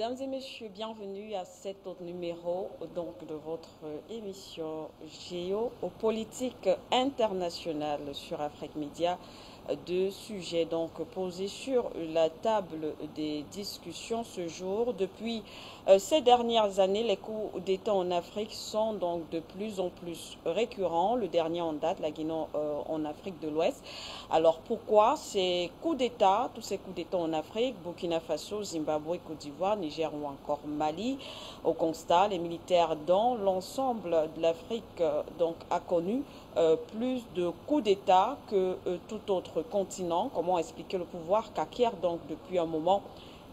Mesdames et messieurs, bienvenue à cet autre numéro donc, de votre émission Géopolitique internationale sur Afrique Média. Deux sujets donc posés sur la table des discussions ce jour. Depuis ces dernières années, les coups d'État en Afrique sont donc de plus en plus récurrents. Le dernier en date, la Guinée en Afrique de l'Ouest. Alors pourquoi ces coups d'État, tous ces coups d'État en Afrique, Burkina Faso, Zimbabwe, Côte d'Ivoire, Niger ou encore Mali, au constat, les militaires dans l'ensemble de l'Afrique donc a connu plus de coups d'État que tout autre continent. Comment expliquer le pouvoir qu'acquièrent donc depuis un moment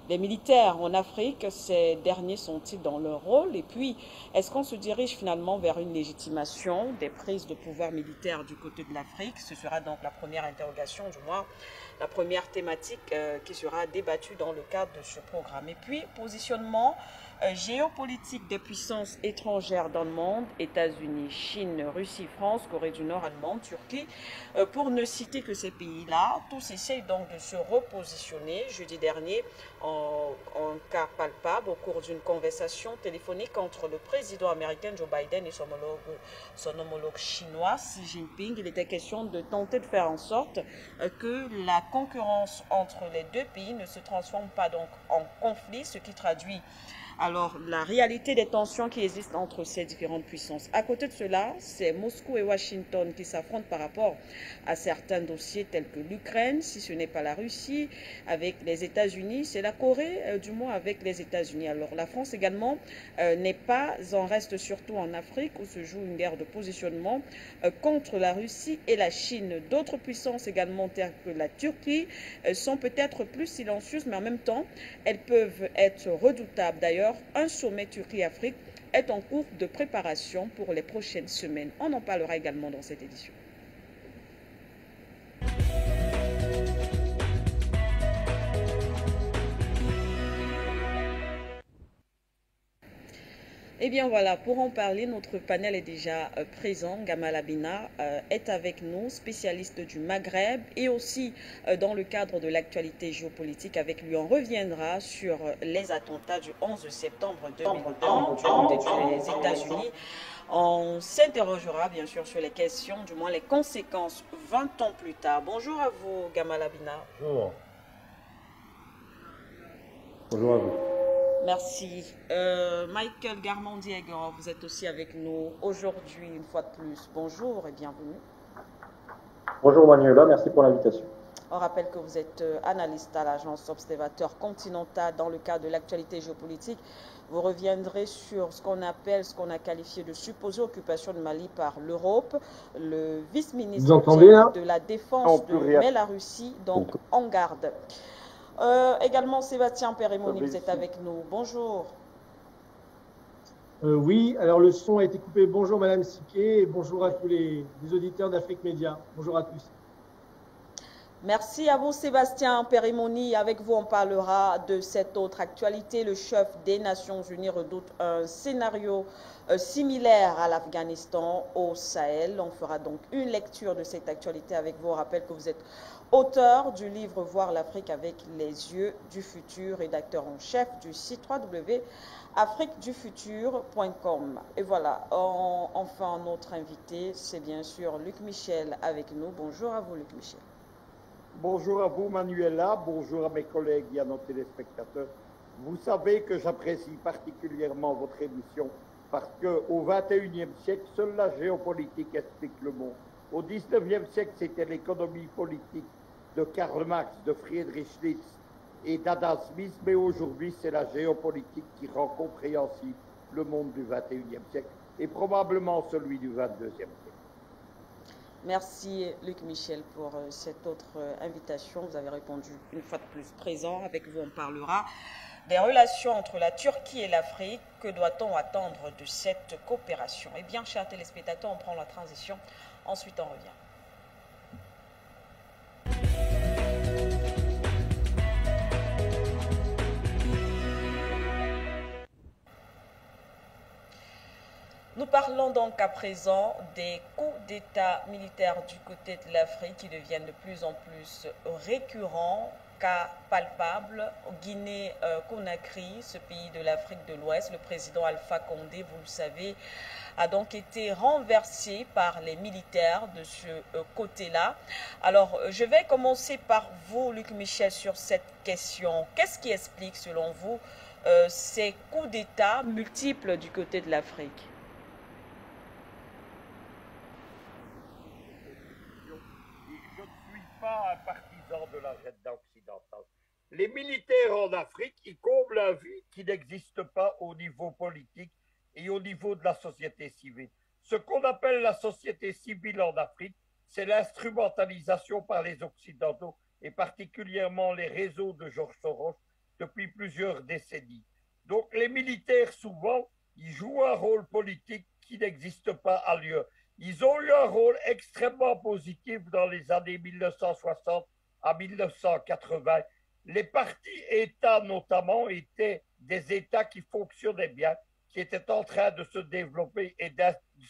les militaires en Afrique? Ces derniers sont-ils dans leur rôle? Et puis, est-ce qu'on se dirige finalement vers une légitimation des prises de pouvoir militaire du côté de l'Afrique? Ce sera donc la première interrogation, du moins la première thématique qui sera débattue dans le cadre de ce programme. Et puis, positionnement géopolitique des puissances étrangères dans le monde, États-Unis, Chine, Russie, France, Corée du Nord, Allemagne, Turquie, pour ne citer que ces pays-là, tous essayent donc de se repositionner. Jeudi dernier, en cas palpable, au cours d'une conversation téléphonique entre le président américain Joe Biden et son homologue chinois Xi Jinping, il était question de tenter de faire en sorte que la concurrence entre les deux pays ne se transforme pas donc en conflit, ce qui traduit alors la réalité des tensions qui existent entre ces différentes puissances. À côté de cela, c'est Moscou et Washington qui s'affrontent par rapport à certains dossiers tels que l'Ukraine, si ce n'est pas la Russie, avec les États-Unis, c'est la Corée, du moins avec les États-Unis. Alors la France également n'est pas en reste, surtout en Afrique, où se joue une guerre de positionnement contre la Russie et la Chine. D'autres puissances également telles que la Turquie sont peut-être plus silencieuses, mais en même temps, elles peuvent être redoutables. D'ailleurs, un sommet Turquie-Afrique est en cours de préparation pour les prochaines semaines. On en parlera également dans cette édition. Eh bien voilà, pour en parler, notre panel est déjà présent. Gamal Abina est avec nous, spécialiste du Maghreb et aussi dans le cadre de l'actualité géopolitique. Avec lui, on reviendra sur les attentats du 11 septembre 2020 des États-Unis. On s'interrogera bien sûr sur les questions, du moins les conséquences 20 ans plus tard. Bonjour à vous, Gamal Abina. Bonjour. Bonjour à vous. Merci. Michael Garmandiègue, vous êtes aussi avec nous aujourd'hui une fois de plus. Bonjour et bienvenue. Bonjour Manuela, merci pour l'invitation. On rappelle que vous êtes analyste à l'agence Observateur Continental dans le cadre de l'actualité géopolitique. Vous reviendrez sur ce qu'on appelle, ce qu'on a qualifié de supposée occupation de Mali par l'Europe. Le vice-ministre de la Défense met la Russie donc en garde. Également, Sébastien Périmoni, vous êtes avec nous. Bonjour. Oui, alors le son a été coupé. Bonjour Madame Siquet et bonjour à tous les auditeurs d'Afrique Média. Bonjour à tous. Merci à vous Sébastien Périmoni. Avec vous, on parlera de cette autre actualité. Le chef des Nations Unies redoute un scénario similaire à l'Afghanistan au Sahel. On fera donc une lecture de cette actualité avec vous. On rappelle que vous êtes auteur du livre Voir l'Afrique avec les yeux du futur, rédacteur en chef du site www.afriquedufutur.com. Et voilà, enfin notre invité, c'est bien sûr Luc Michel avec nous. Bonjour à vous Luc Michel. Bonjour à vous Manuela, bonjour à mes collègues et à nos téléspectateurs. Vous savez que j'apprécie particulièrement votre émission parce qu'au XXIe siècle, seule la géopolitique explique le monde. Au XIXe siècle, c'était l'économie politique de Karl Marx, de Friedrich Nietzsche et d'Adam Smith, mais aujourd'hui, c'est la géopolitique qui rend compréhensible le monde du XXIe siècle et probablement celui du XXIe siècle. Merci Luc Michel pour cette autre invitation. Vous avez répondu une fois de plus présent. Avec vous, on parlera des relations entre la Turquie et l'Afrique. Que doit-on attendre de cette coopération? Eh bien, chers téléspectateurs, on prend la transition. Ensuite, on revient. Nous parlons donc à présent des coups d'État militaires du côté de l'Afrique qui deviennent de plus en plus récurrents cas palpable. Guinée-Conakry, ce pays de l'Afrique de l'Ouest, le président Alpha Condé, vous le savez, a donc été renversé par les militaires de ce côté-là. Alors, je vais commencer par vous, Luc Michel, sur cette question. Qu'est-ce qui explique, selon vous, ces coups d'État multiples du côté de l'Afrique? Je ne suis pas un partisan de l'agenda occidental. Les militaires en Afrique, ils comblent un vide qui n'existe pas au niveau politique et au niveau de la société civile. Ce qu'on appelle la société civile en Afrique, c'est l'instrumentalisation par les Occidentaux et particulièrement les réseaux de Georges Soros depuis plusieurs décennies. Donc les militaires, souvent, ils jouent un rôle politique qui n'existe pas ailleurs. Ils ont eu un rôle extrêmement positif dans les années 1960 à 1980. Les partis États, notamment, étaient des États qui fonctionnaient bien, qui étaient en train de se développer et de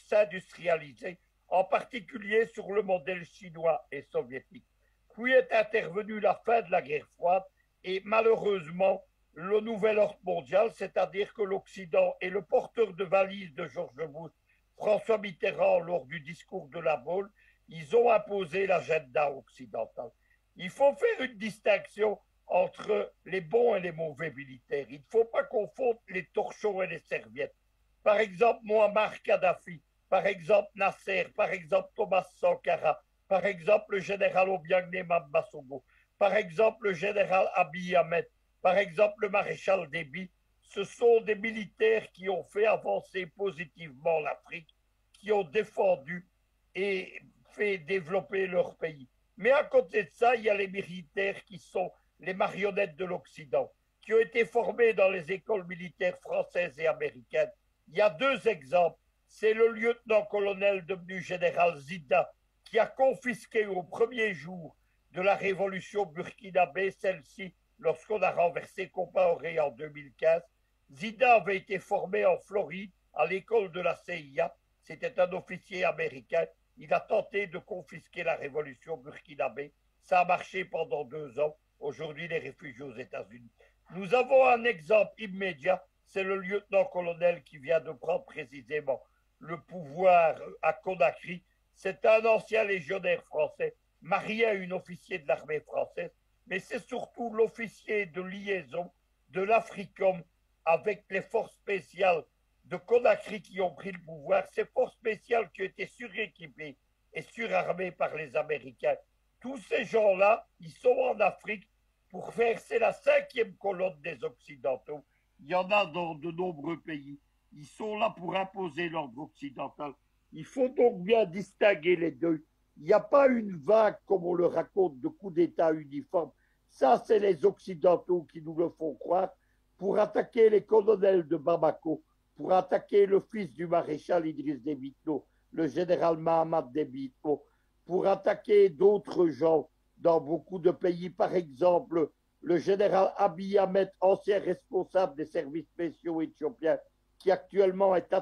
s'industrialiser, en particulier sur le modèle chinois et soviétique. Puis est intervenue la fin de la guerre froide et malheureusement, le nouvel ordre mondial, c'est-à-dire que l'Occident est le porteur de valise de George Bush, François Mitterrand, lors du discours de la Baule, ils ont imposé l'agenda occidental. Il faut faire une distinction entre les bons et les mauvais militaires. Il ne faut pas confondre les torchons et les serviettes. Par exemple, Muammar Kadhafi, par exemple Nasser, par exemple Thomas Sankara, par exemple le général Obiang Nemam Massogo, par exemple le général Abiy Ahmed, par exemple le maréchal Déby, ce sont des militaires qui ont fait avancer positivement l'Afrique, qui ont défendu et fait développer leur pays. Mais à côté de ça, il y a les militaires qui sont les marionnettes de l'Occident, qui ont été formés dans les écoles militaires françaises et américaines. Il y a deux exemples. C'est le lieutenant-colonel devenu général Zida, qui a confisqué au premier jour de la révolution burkinabé, celle-ci, lorsqu'on a renversé Compaoré en 2015. Zida avait été formé en Floride, à l'école de la CIA. C'était un officier américain. Il a tenté de confisquer la révolution burkinabé. Ça a marché pendant 2 ans. Aujourd'hui, il est réfugié aux États-Unis. Nous avons un exemple immédiat, c'est le lieutenant-colonel qui vient de prendre précisément le pouvoir à Conakry. C'est un ancien légionnaire français, marié à une officier de l'armée française, mais c'est surtout l'officier de liaison de l'Africom avec les forces spéciales de Conakry qui ont pris le pouvoir. Ces forces spéciales qui ont été suréquipées et surarmées par les Américains. Tous ces gens-là, ils sont en Afrique pour faire, c'est la 5e colonne des Occidentaux. Il y en a dans de nombreux pays. Ils sont là pour imposer l'ordre occidental. Il faut donc bien distinguer les deux. Il n'y a pas une vague, comme on le raconte, de coups d'État uniformes. Ça, c'est les Occidentaux qui nous le font croire pour attaquer les colonels de Bamako, pour attaquer le fils du maréchal Idriss Déby Itno, le général Mahamat Déby Itno, pour attaquer d'autres gens dans beaucoup de pays. Par exemple, le général Abiy Ahmed, ancien responsable des services spéciaux éthiopiens, qui actuellement est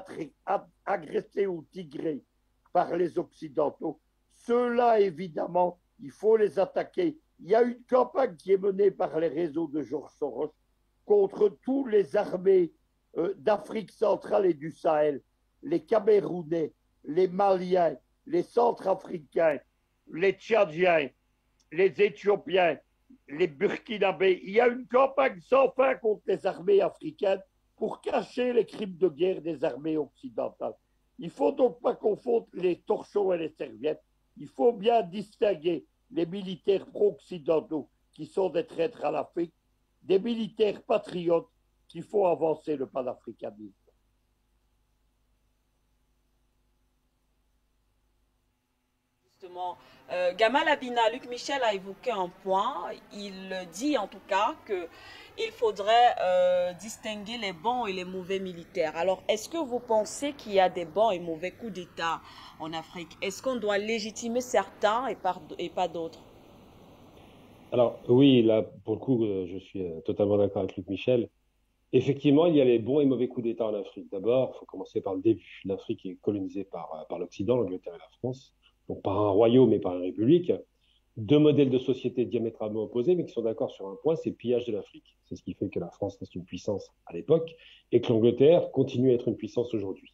agressé au Tigré par les Occidentaux. Ceux-là, évidemment, il faut les attaquer. Il y a une campagne qui est menée par les réseaux de Georges Soros contre tous les armées d'Afrique centrale et du Sahel, les Camerounais, les Maliens, les Centrafricains, les Tchadiens, les Éthiopiens, les Burkinabés. Il y a une campagne sans fin contre les armées africaines pour cacher les crimes de guerre des armées occidentales. Il ne faut donc pas confondre les torchons et les serviettes. Il faut bien distinguer les militaires pro-occidentaux qui sont des traîtres à l'Afrique, des militaires patriotes qui font avancer le panafricanisme. Justement, Gamal Abina, Luc Michel a évoqué un point. Il dit en tout cas qu'il faudrait distinguer les bons et les mauvais militaires. Alors, est-ce que vous pensez qu'il y a des bons et mauvais coups d'État en Afrique? Est-ce qu'on doit légitimer certains et pas d'autres? Alors oui, là, pour le coup, je suis totalement d'accord avec Luc Michel. Effectivement, il y a les bons et mauvais coups d'État en Afrique. D'abord, il faut commencer par le début. L'Afrique est colonisée par l'Occident, l'Angleterre et la France, donc par un royaume et par une république. deux modèles de société diamétralement opposés, mais qui sont d'accord sur un point, c'est le pillage de l'Afrique. C'est ce qui fait que la France reste une puissance à l'époque et que l'Angleterre continue à être une puissance aujourd'hui.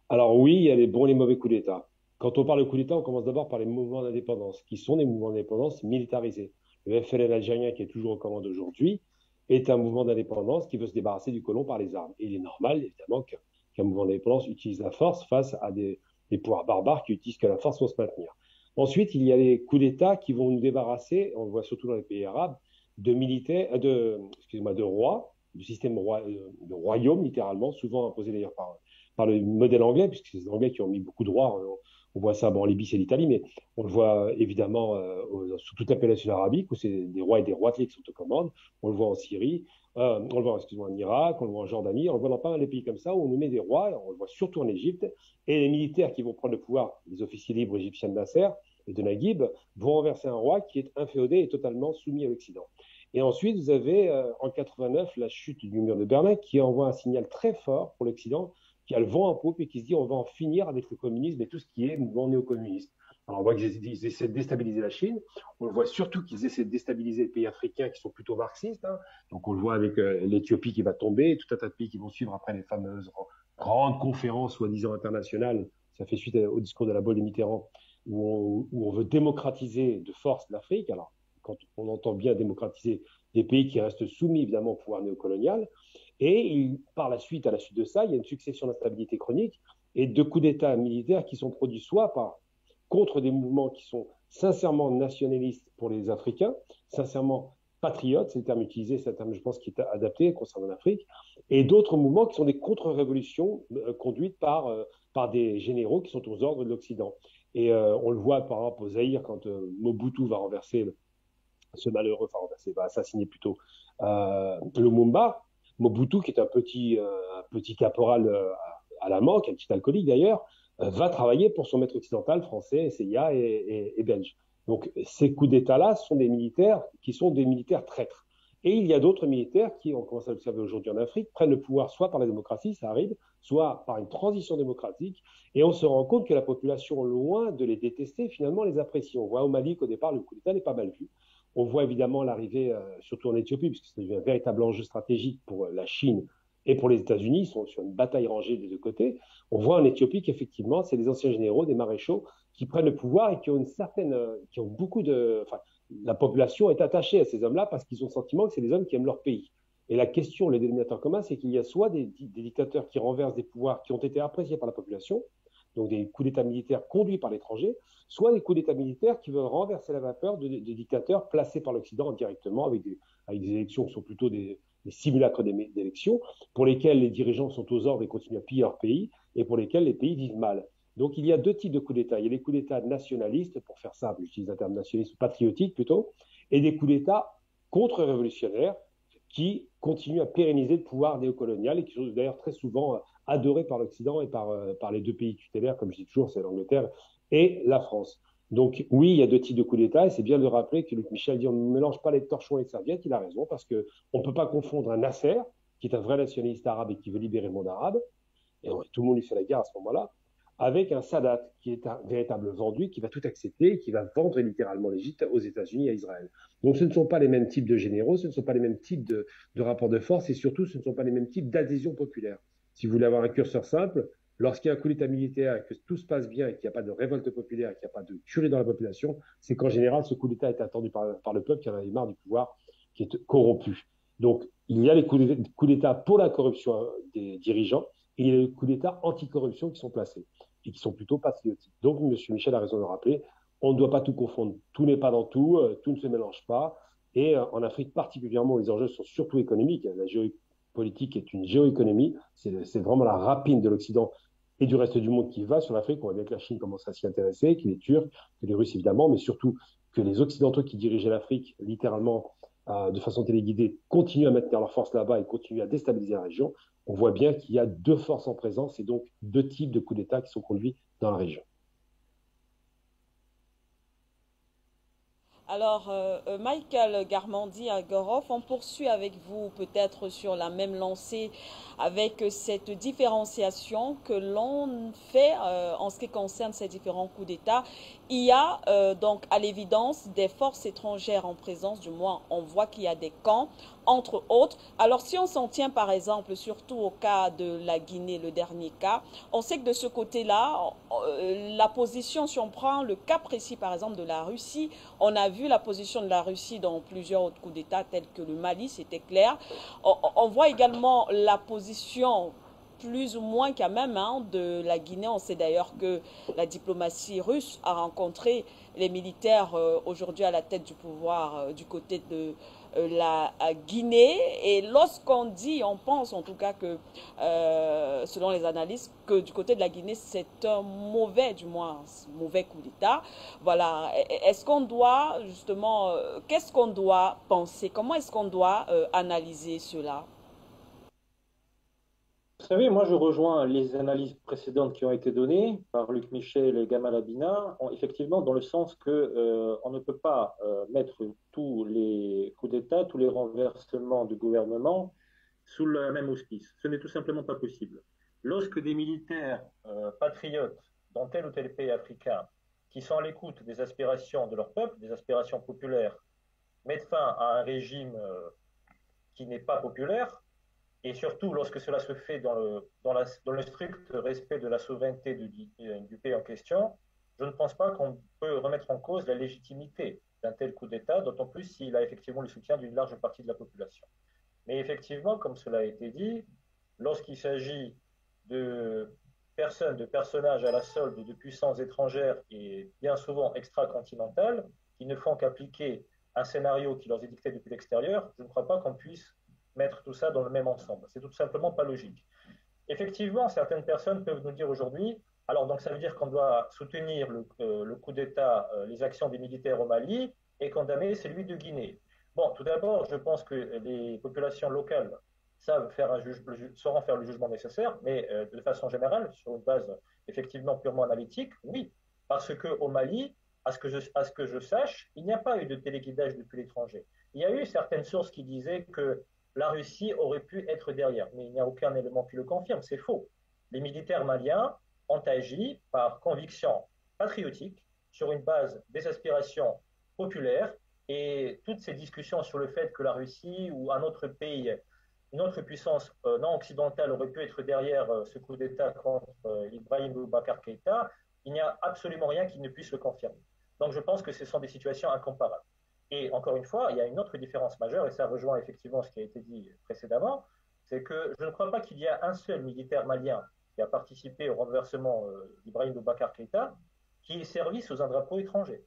Alors oui, il y a les bons et les mauvais coups d'État. Quand on parle de coups d'État, on commence d'abord par les mouvements d'indépendance, qui sont des mouvements d'indépendance militarisés. Le FLN algérien, qui est toujours aux commandes aujourd'hui, est un mouvement d'indépendance qui veut se débarrasser du colon par les armes. Et il est normal, évidemment, qu'un mouvement d'indépendance utilise la force face à des pouvoirs barbares qui utilisent que la force pour se maintenir. Ensuite, il y a les coups d'État qui vont nous débarrasser, on le voit surtout dans les pays arabes, de militaires, de rois, du système de royaume, littéralement, souvent imposé d'ailleurs par le modèle anglais, puisque c'est les Anglais qui ont mis beaucoup de rois. On voit ça, bon, en Libye, c'est l'Italie, mais on le voit évidemment sur toute la péninsule arabique, où c'est des rois et des roitelets qui sont aux commandes. On le voit en Syrie, on le voit, en Irak, on le voit en Jordanie, on le voit dans pas mal de pays comme ça, où on nous met des rois, on le voit surtout en Égypte, et les militaires qui vont prendre le pouvoir, les officiers libres égyptiens de Nasser et de Naguib, vont renverser un roi qui est inféodé et totalement soumis à l'Occident. Et ensuite, vous avez en 89 la chute du mur de Berlin qui envoie un signal très fort pour l'Occident, qui a le vent en poupe et qui se dit on va en finir avec le communisme et tout ce qui est mouvement néo-communiste. Alors on voit qu'ils essaient de déstabiliser la Chine, on le voit surtout qu'ils essaient de déstabiliser les pays africains qui sont plutôt marxistes, hein. Donc on le voit avec l'Éthiopie qui va tomber, et tout un tas de pays qui vont suivre après les fameuses grandes conférences soi-disant internationales. Ça fait suite au discours de la Baule de Mitterrand, où on veut démocratiser de force l'Afrique. Alors quand on entend bien démocratiser des pays qui restent soumis évidemment au pouvoir néocolonial. Et par la suite, à la suite de ça, il y a une succession d'instabilité chronique et de coups d'État militaires qui sont produits soit contre des mouvements qui sont sincèrement nationalistes pour les Africains, sincèrement patriotes, c'est le terme utilisé, c'est un terme, je pense, qui est adapté concernant l'Afrique, et d'autres mouvements qui sont des contre-révolutions conduites par des généraux qui sont aux ordres de l'Occident. Et on le voit par exemple au Zaïre, quand Mobutu va renverser va assassiner plutôt Lumumba. Mobutu, qui est un petit caporal à la mort, qui est un petit alcoolique d'ailleurs, va travailler pour son maître occidental, français, CIA et belge. Donc ces coups d'État-là sont des militaires qui sont des militaires traîtres. Et il y a d'autres militaires qui, on commence à l'observer aujourd'hui en Afrique, prennent le pouvoir soit par la démocratie, ça arrive, soit par une transition démocratique. Et on se rend compte que la population, loin de les détester, finalement les apprécie. On voit au Mali qu'au départ, le coup d'État n'est pas mal vu. On voit évidemment l'arrivée, surtout en Éthiopie, puisque c'est un véritable enjeu stratégique pour la Chine et pour les États-Unis. Ils sont sur une bataille rangée des deux côtés. On voit en Éthiopie qu'effectivement, c'est les anciens généraux, des maréchaux, qui prennent le pouvoir et qui ont qui ont beaucoup la population est attachée à ces hommes-là parce qu'ils ont le sentiment que c'est des hommes qui aiment leur pays. Et la question, le dénominateur commun, c'est qu'il y a soit des dictateurs qui renversent des pouvoirs qui ont été appréciés par la population, donc des coups d'État militaires conduits par l'étranger, soit des coups d'État militaires qui veulent renverser la vapeur de dictateurs placés par l'Occident directement avec des élections qui sont plutôt des simulacres d'élections, pour lesquels les dirigeants sont aux ordres et continuent à piller leur pays, et pour lesquels les pays vivent mal. Donc il y a deux types de coups d'État. Il y a les coups d'État nationalistes, pour faire simple, j'utilise un terme nationaliste, patriotique plutôt, et des coups d'État contre-révolutionnaires qui continuent à pérenniser le pouvoir néocolonial et qui sont d'ailleurs très souvent adorés par l'Occident et par les deux pays tutélaires, comme je dis toujours, c'est l'Angleterre et la France. Donc oui, il y a deux types de coups d'État et c'est bien de rappeler que Luc Michel dit on ne mélange pas les torchons et les serviettes. Il a raison parce qu'on ne peut pas confondre un Nasser, qui est un vrai nationaliste arabe et qui veut libérer le monde arabe, et tout le monde lui fait la guerre à ce moment-là, avec un Sadat, qui est un véritable vendu, qui va tout accepter et qui va vendre littéralement l'Égypte aux États-Unis et à Israël. Donc ce ne sont pas les mêmes types de généraux, ce ne sont pas les mêmes types de rapports de force et surtout ce ne sont pas les mêmes types d'adhésion populaire. Si vous voulez avoir un curseur simple, lorsqu'il y a un coup d'État militaire et que tout se passe bien et qu'il n'y a pas de révolte populaire et qu'il n'y a pas de tuerie dans la population, c'est qu'en général, ce coup d'État est attendu par le peuple qui en a marre du pouvoir qui est corrompu. Donc, il y a les coups d'État pour la corruption des dirigeants et il y a les coups d'État anticorruption qui sont placés et qui sont plutôt patriotiques. Donc, M. Michel a raison de le rappeler, on ne doit pas tout confondre. Tout n'est pas dans tout, tout ne se mélange pas. Et en Afrique particulièrement, les enjeux sont surtout économiques. La géopolitique est une géoéconomie. C'est vraiment la rapine de l'Occident et du reste du monde qui va sur l'Afrique. On voit bien que la Chine commence à s'y intéresser, que les Turcs, que les Russes évidemment, mais surtout que les Occidentaux qui dirigeaient l'Afrique littéralement de façon téléguidée continuent à maintenir leur force là-bas et continuent à déstabiliser la région. On voit bien qu'il y a deux forces en présence et donc deux types de coups d'État qui sont conduits dans la région. Alors, Michael Garmandi-Agorov, on poursuit avec vous peut-être sur la même lancée avec cette différenciation que l'on fait en ce qui concerne ces différents coups d'État. Il y a donc à l'évidence des forces étrangères en présence, du moins on voit qu'il y a des camps, entre autres. Alors si on s'en tient par exemple surtout au cas de la Guinée, le dernier cas, on sait que de ce côté-là, la position, si on prend le cas précis par exemple de la Russie, on a vu la position de la Russie dans plusieurs autres coups d'État tels que le Mali, c'était clair. On voit également la position plus ou moins quand même de la Guinée. On sait d'ailleurs que la diplomatie russe a rencontré les militaires aujourd'hui à la tête du pouvoir du côté de la Guinée. Et lorsqu'on dit, on pense en tout cas que, selon les analystes, que du côté de la Guinée, c'est un mauvais, du moins, mauvais coup d'État. Voilà. Est-ce qu'on doit, justement, qu'est-ce qu'on doit penser? Comment est-ce qu'on doit analyser cela? Vous savez, moi je rejoins les analyses précédentes qui ont été données par Luc Michel et Gamal Abina, effectivement dans le sens que on ne peut pas mettre tous les coups d'État, tous les renversements de gouvernement sous le même auspice. Ce n'est tout simplement pas possible. Lorsque des militaires patriotes dans tel ou tel pays africain, qui sont à l'écoute des aspirations de leur peuple, des aspirations populaires, mettent fin à un régime qui n'est pas populaire, et surtout lorsque cela se fait dans le strict respect de la souveraineté du pays en question, je ne pense pas qu'on peut remettre en cause la légitimité d'un tel coup d'État, d'autant plus s'il a effectivement le soutien d'une large partie de la population. Mais effectivement, comme cela a été dit, lorsqu'il s'agit de personnes, de personnages à la solde de puissances étrangères et bien souvent extracontinentales, qui ne font qu'appliquer un scénario qui leur est dicté depuis l'extérieur, je ne crois pas qu'on puisse mettre tout ça dans le même ensemble. C'est tout simplement pas logique. Effectivement, certaines personnes peuvent nous dire aujourd'hui, alors donc ça veut dire qu'on doit soutenir le coup d'État, les actions des militaires au Mali et condamner celui de Guinée. Bon, tout d'abord, je pense que les populations locales savent sauront faire le jugement nécessaire, mais de façon générale, sur une base effectivement purement analytique, oui, parce qu'au Mali, à ce que je sache, il n'y a pas eu de téléguidage depuis l'étranger. Il y a eu certaines sources qui disaient que la Russie aurait pu être derrière, mais il n'y a aucun élément qui le confirme, c'est faux. Les militaires maliens ont agi par conviction patriotique, sur une base des aspirations populaires, et toutes ces discussions sur le fait que la Russie ou un autre pays, une autre puissance non occidentale aurait pu être derrière ce coup d'État contre Ibrahim Boubacar Keïta, il n'y a absolument rien qui ne puisse le confirmer. Donc je pense que ce sont des situations incomparables. Et encore une fois, il y a une autre différence majeure, et ça rejoint effectivement ce qui a été dit précédemment, c'est que je ne crois pas qu'il y ait un seul militaire malien qui a participé au renversement d'Ibrahim Boubacar Keïta qui ait servi sous un drapeau étranger.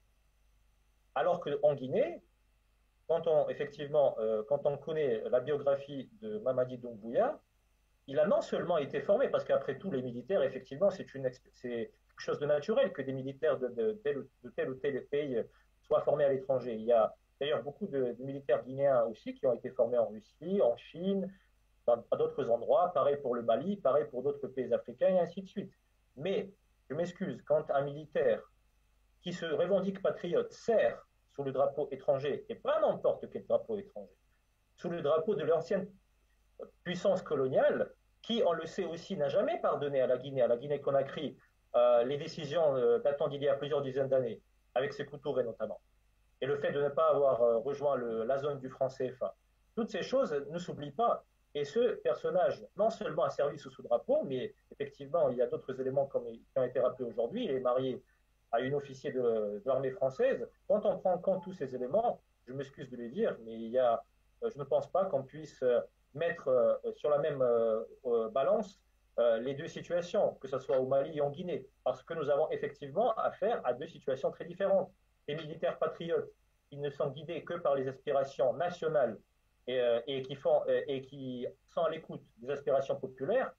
Alors qu'en Guinée, quand on connaît la biographie de Mamadi Doumbouya, il a non seulement été formé, parce qu'après tout, les militaires, effectivement, c'est quelque chose de naturel que des militaires de tel ou tel pays soient formés à l'étranger. Il y a d'ailleurs beaucoup de militaires guinéens aussi qui ont été formés en Russie, en Chine, à d'autres endroits, pareil pour le Mali, pareil pour d'autres pays africains, et ainsi de suite. Mais, je m'excuse, quand un militaire qui se revendique patriote sert sous le drapeau étranger, et pas n'importe quel drapeau étranger, sous le drapeau de l'ancienne puissance coloniale, qui, on le sait aussi, n'a jamais pardonné à la Guinée-Conakry, les décisions datant d'il y a plusieurs dizaines d'années, avec ses Touré notamment, et le fait de ne pas avoir rejoint la zone du franc CFA. Toutes ces choses ne s'oublient pas. Et ce personnage, non seulement a servi sous ce drapeau, mais effectivement, il y a d'autres éléments qui ont été rappelés aujourd'hui. Il est marié à une officier de l'armée française. Quand on prend en compte tous ces éléments, je m'excuse de les dire, mais je ne pense pas qu'on puisse mettre sur la même balance les deux situations, que ce soit au Mali et en Guinée, parce que nous avons effectivement affaire à deux situations très différentes. Les militaires patriotes, ils ne sont guidés que par les aspirations nationales et qui sont à l'écoute des aspirations populaires.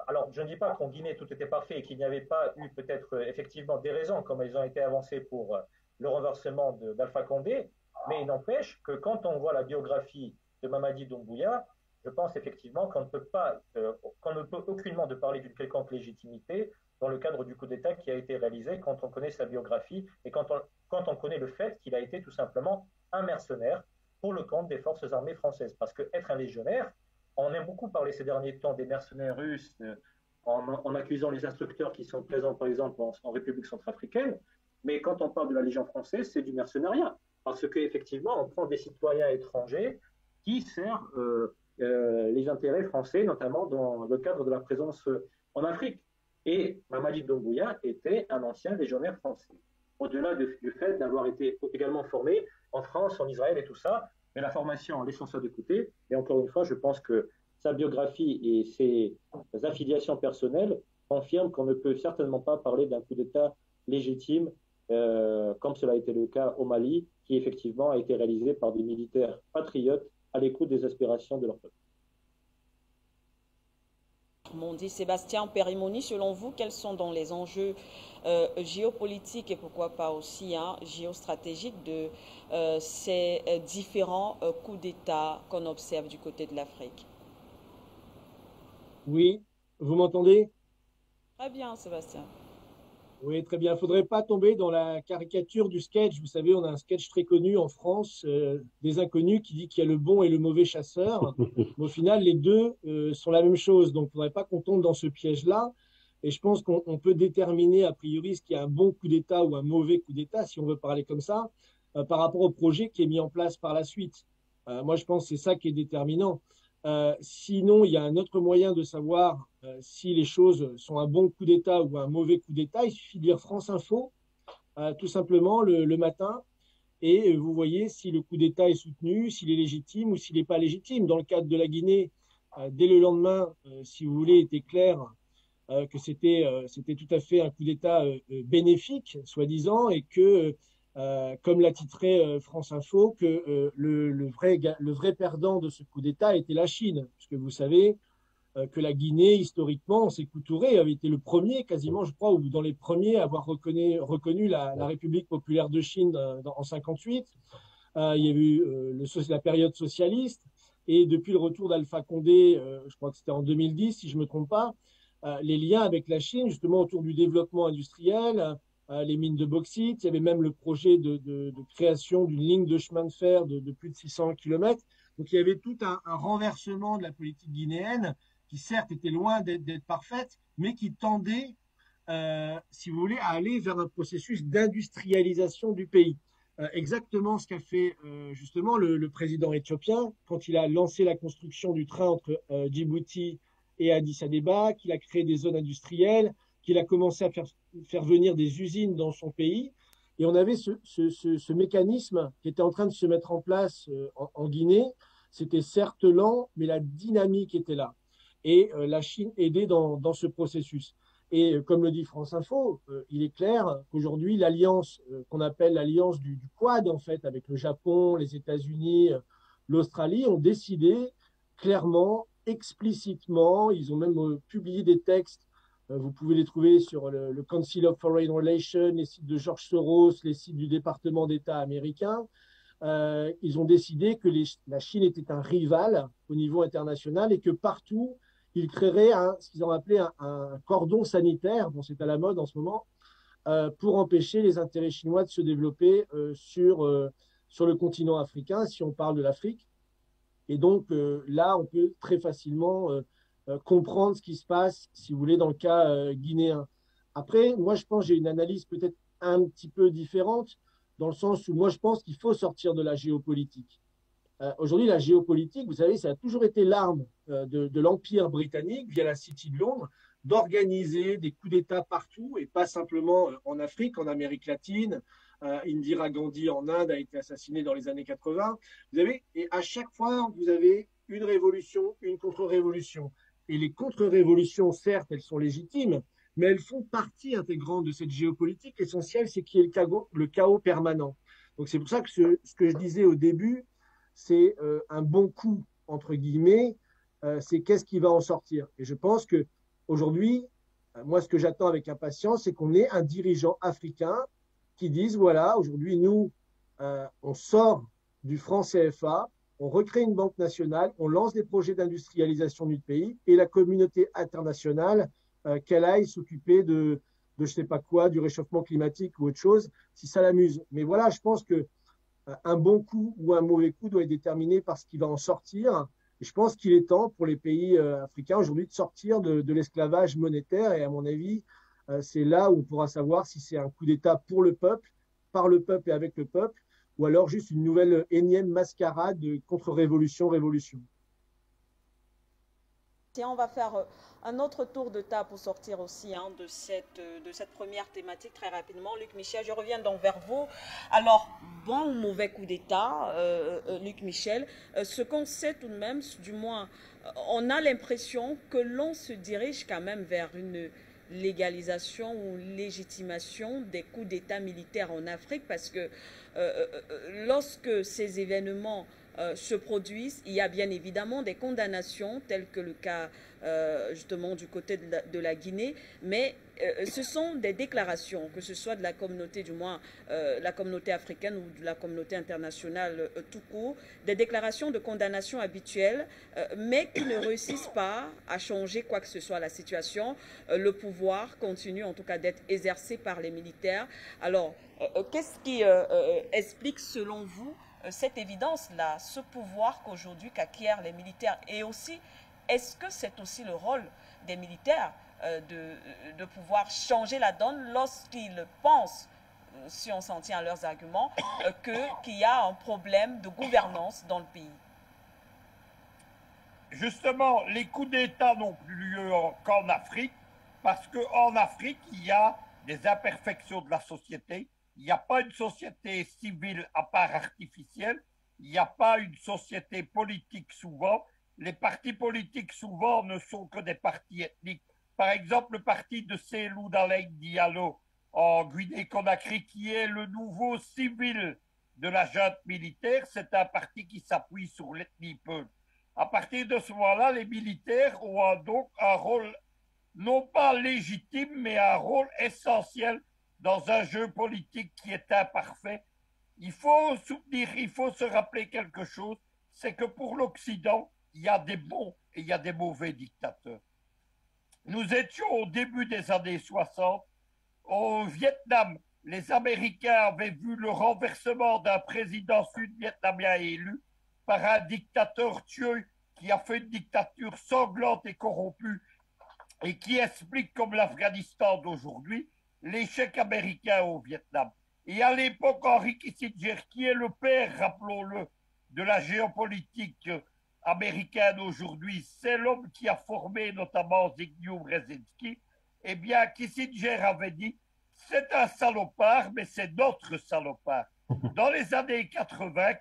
Alors, je ne dis pas qu'en Guinée, tout était parfait et qu'il n'y avait pas eu peut-être effectivement des raisons comme elles ont été avancées pour le renversement d'Alpha Condé, mais il n'empêche que quand on voit la biographie de Mamadi Doumbouya, je pense effectivement qu'on ne peut aucunement de parler d'une quelconque légitimité dans le cadre du coup d'État qui a été réalisé quand on connaît sa biographie et quand on connaît le fait qu'il a été tout simplement un mercenaire pour le compte des forces armées françaises. Parce qu'être un légionnaire, on aime beaucoup parler ces derniers temps des mercenaires russes en accusant les instructeurs qui sont présents, par exemple, en République centrafricaine. Mais quand on parle de la Légion française, c'est du mercenariat. Parce qu'effectivement, on prend des citoyens étrangers qui servent les intérêts français, notamment dans le cadre de la présence en Afrique. Et Mamadi Doumbouya était un ancien légionnaire français. Au-delà du fait d'avoir été également formé en France, en Israël et tout ça, mais la formation, laissons ça de côté. Et encore une fois, je pense que sa biographie et ses affiliations personnelles confirment qu'on ne peut certainement pas parler d'un coup d'État légitime, comme cela a été le cas au Mali, qui effectivement a été réalisé par des militaires patriotes à l'écoute des aspirations de leur peuple. M'ont dit Sébastien Périmoni, selon vous, quels sont donc les enjeux géopolitiques et pourquoi pas aussi géostratégiques de ces différents coups d'État qu'on observe du côté de l'Afrique? Oui, vous m'entendez? Très bien, Sébastien. Oui, très bien. Il ne faudrait pas tomber dans la caricature du sketch. Vous savez, on a un sketch très connu en France, des inconnus, qui dit qu'il y a le bon et le mauvais chasseur. Mais au final, les deux sont la même chose. Donc, il ne faudrait pas qu'on tombe dans ce piège-là. Et je pense qu'on peut déterminer a priori ce qui est un bon coup d'État ou un mauvais coup d'État, si on veut parler comme ça, par rapport au projet qui est mis en place par la suite. Moi, je pense que c'est ça qui est déterminant. Sinon, il y a un autre moyen de savoir si les choses sont un bon coup d'État ou un mauvais coup d'État. Il suffit de lire France Info, tout simplement, le matin, et vous voyez si le coup d'État est soutenu, s'il est légitime ou s'il n'est pas légitime. Dans le cadre de la Guinée, dès le lendemain, si vous voulez, était clair que c'était tout à fait un coup d'État bénéfique, soi-disant, et que comme l'a titré France Info, que le vrai perdant de ce coup d'État était la Chine. Puisque vous savez que la Guinée, historiquement, Sékou Touré avait été le premier, quasiment, je crois, ou dans les premiers à avoir reconnu la République populaire de Chine en 1958. Il y a eu la période socialiste. Et depuis le retour d'Alpha Condé, je crois que c'était en 2010, si je ne me trompe pas, les liens avec la Chine, justement autour du développement industriel, les mines de bauxite. Il y avait même le projet de création d'une ligne de chemin de fer de plus de 600 km. Donc il y avait tout un renversement de la politique guinéenne qui certes était loin d'être parfaite, mais qui tendait, si vous voulez, à aller vers un processus d'industrialisation du pays. Exactement ce qu'a fait justement le président éthiopien quand il a lancé la construction du train entre Djibouti et Addis Abeba, qu'il a créé des zones industrielles, qu'il a commencé à faire venir des usines dans son pays. Et on avait ce mécanisme qui était en train de se mettre en place en Guinée. C'était certes lent, mais la dynamique était là. Et la Chine aidait dans ce processus. Et comme le dit France Info, il est clair qu'aujourd'hui, l'alliance qu'on appelle l'alliance du Quad, en fait, avec le Japon, les États-Unis, l'Australie, ont décidé clairement, explicitement, ils ont même publié des textes, vous pouvez les trouver sur le Council of Foreign Relations, les sites de George Soros, les sites du département d'État américain. Ils ont décidé que la Chine était un rival au niveau international et que partout, ils créeraient ce qu'ils ont appelé un cordon sanitaire, bon, c'est à la mode en ce moment, pour empêcher les intérêts chinois de se développer sur le continent africain, si on parle de l'Afrique. Et donc là, on peut très facilement comprendre ce qui se passe, si vous voulez, dans le cas guinéen. Après, moi, je pense que j'ai une analyse peut-être un petit peu différente, dans le sens où moi, je pense qu'il faut sortir de la géopolitique. Aujourd'hui, la géopolitique, vous savez, ça a toujours été l'arme de l'Empire britannique, via la City de Londres, d'organiser des coups d'État partout, et pas simplement en Afrique, en Amérique latine. Indira Gandhi en Inde a été assassinée dans les années 80. Et à chaque fois, vous avez une révolution, une contre-révolution. Et les contre-révolutions, certes, elles sont légitimes, mais elles font partie intégrante de cette géopolitique. L'essentiel, c'est qu'il y ait le chaos permanent. Donc c'est pour ça que ce que je disais au début, c'est un bon coup, entre guillemets, c'est qu'est-ce qui va en sortir. Et je pense qu'aujourd'hui, moi, ce que j'attends avec impatience, c'est qu'on ait un dirigeant africain qui dise, voilà, aujourd'hui, nous, on sort du franc CFA, on recrée une banque nationale, on lance des projets d'industrialisation du pays et la communauté internationale, qu'elle aille s'occuper de je ne sais pas quoi, du réchauffement climatique ou autre chose, si ça l'amuse. Mais voilà, je pense que un bon coup ou un mauvais coup doit être déterminé par ce qui va en sortir. Et je pense qu'il est temps pour les pays africains aujourd'hui de sortir de l'esclavage monétaire. Et à mon avis, c'est là où on pourra savoir si c'est un coup d'État pour le peuple, par le peuple et avec le peuple, ou alors juste une nouvelle énième mascarade de contre-révolution, révolution. On va faire un autre tour de table pour sortir aussi de cette première thématique très rapidement. Luc Michel, je reviens donc vers vous. Alors, bon ou mauvais coup d'État, Luc Michel, ce qu'on sait tout de même, du moins, on a l'impression que l'on se dirige quand même vers une légalisation ou légitimation des coups d'État militaires en Afrique parce que lorsque ces événements se produisent, il y a bien évidemment des condamnations, telles que le cas justement du côté de la Guinée, mais ce sont des déclarations, que ce soit de la communauté, du moins la communauté africaine ou de la communauté internationale tout court, des déclarations de condamnation habituelles, mais qui ne réussissent pas à changer quoi que ce soit la situation. Le pouvoir continue en tout cas d'être exercé par les militaires. Alors, qu'est-ce qui explique selon vous cette évidence-là, ce pouvoir qu'aujourd'hui qu'acquièrent les militaires? Et aussi, est-ce que c'est aussi le rôle des militaires de pouvoir changer la donne lorsqu'ils pensent, si on s'en tient à leurs arguments, qu'il y a un problème de gouvernance dans le pays? Justement, les coups d'État n'ont plus lieu qu'en Afrique, parce qu'en Afrique, il y a des imperfections de la société. Il n'y a pas une société civile à part artificielle. Il n'y a pas une société politique souvent. Les partis politiques souvent ne sont que des partis ethniques. Par exemple, le parti de Cellou Dalein Diallo en Guinée-Conakry, qui est le nouveau civil de la junte militaire, c'est un parti qui s'appuie sur l'ethnie Peul. À partir de ce moment-là, les militaires ont donc un rôle non pas légitime, mais un rôle essentiel dans un jeu politique qui est imparfait. Il faut soutenir, il faut se rappeler quelque chose, c'est que pour l'Occident, il y a des bons et il y a des mauvais dictateurs. Nous étions au début des années 60, au Vietnam, les Américains avaient vu le renversement d'un président sud-vietnamien élu par un dictateur Thieu qui a fait une dictature sanglante et corrompue et qui explique, comme l'Afghanistan d'aujourd'hui, l'échec américain au Vietnam. Et à l'époque, Henry Kissinger, qui est le père, rappelons-le, de la géopolitique américaine aujourd'hui, c'est l'homme qui a formé notamment Zbigniew Brzezinski, eh bien, Kissinger avait dit, c'est un salopard, mais c'est notre salopard. Dans les années 80,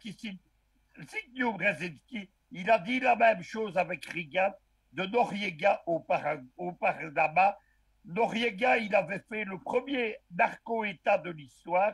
Zbigniew Brzezinski, il a dit la même chose avec Reagan, de Noriega au Panama. Noriega, il avait fait le premier narco-État de l'histoire,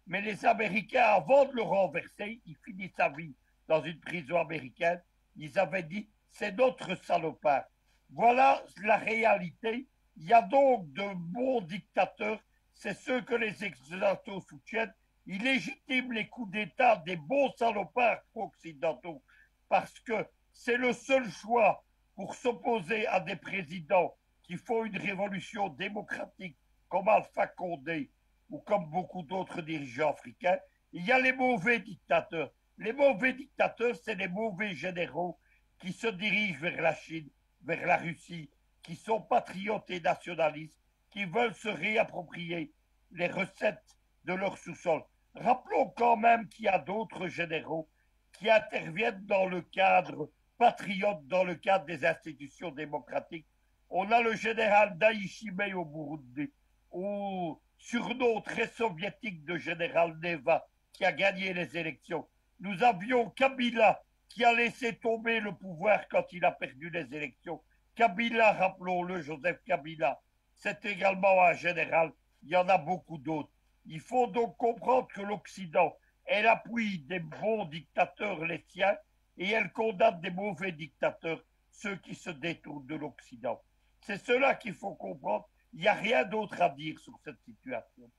mais les Américains, avant de le renverser, il finit sa vie dans une prison américaine, ils avaient dit, c'est notre salopard. Voilà la réalité. Il y a donc de bons dictateurs, c'est ceux que les occidentaux soutiennent. Ils légitiment les coups d'État des bons salopards occidentaux, parce que c'est le seul choix pour s'opposer à des présidents qui font une révolution démocratique comme Alpha Condé ou comme beaucoup d'autres dirigeants africains. Il y a les mauvais dictateurs. Les mauvais dictateurs, c'est les mauvais généraux qui se dirigent vers la Chine, vers la Russie, qui sont patriotes et nationalistes, qui veulent se réapproprier les recettes de leur sous-sol. Rappelons quand même qu'il y a d'autres généraux qui interviennent dans le cadre patriote, dans le cadre des institutions démocratiques. On a le général Ndayishimiye au Burundi, ou surnom très soviétique de général Neva, qui a gagné les élections. Nous avions Kabila, qui a laissé tomber le pouvoir quand il a perdu les élections. Kabila, rappelons-le, Joseph Kabila, c'est également un général. Il y en a beaucoup d'autres. Il faut donc comprendre que l'Occident, elle appuie des bons dictateurs, les siens, et elle condamne des mauvais dictateurs, ceux qui se détournent de l'Occident. C'est cela qu'il faut comprendre. Il n'y a rien d'autre à dire sur cette situation.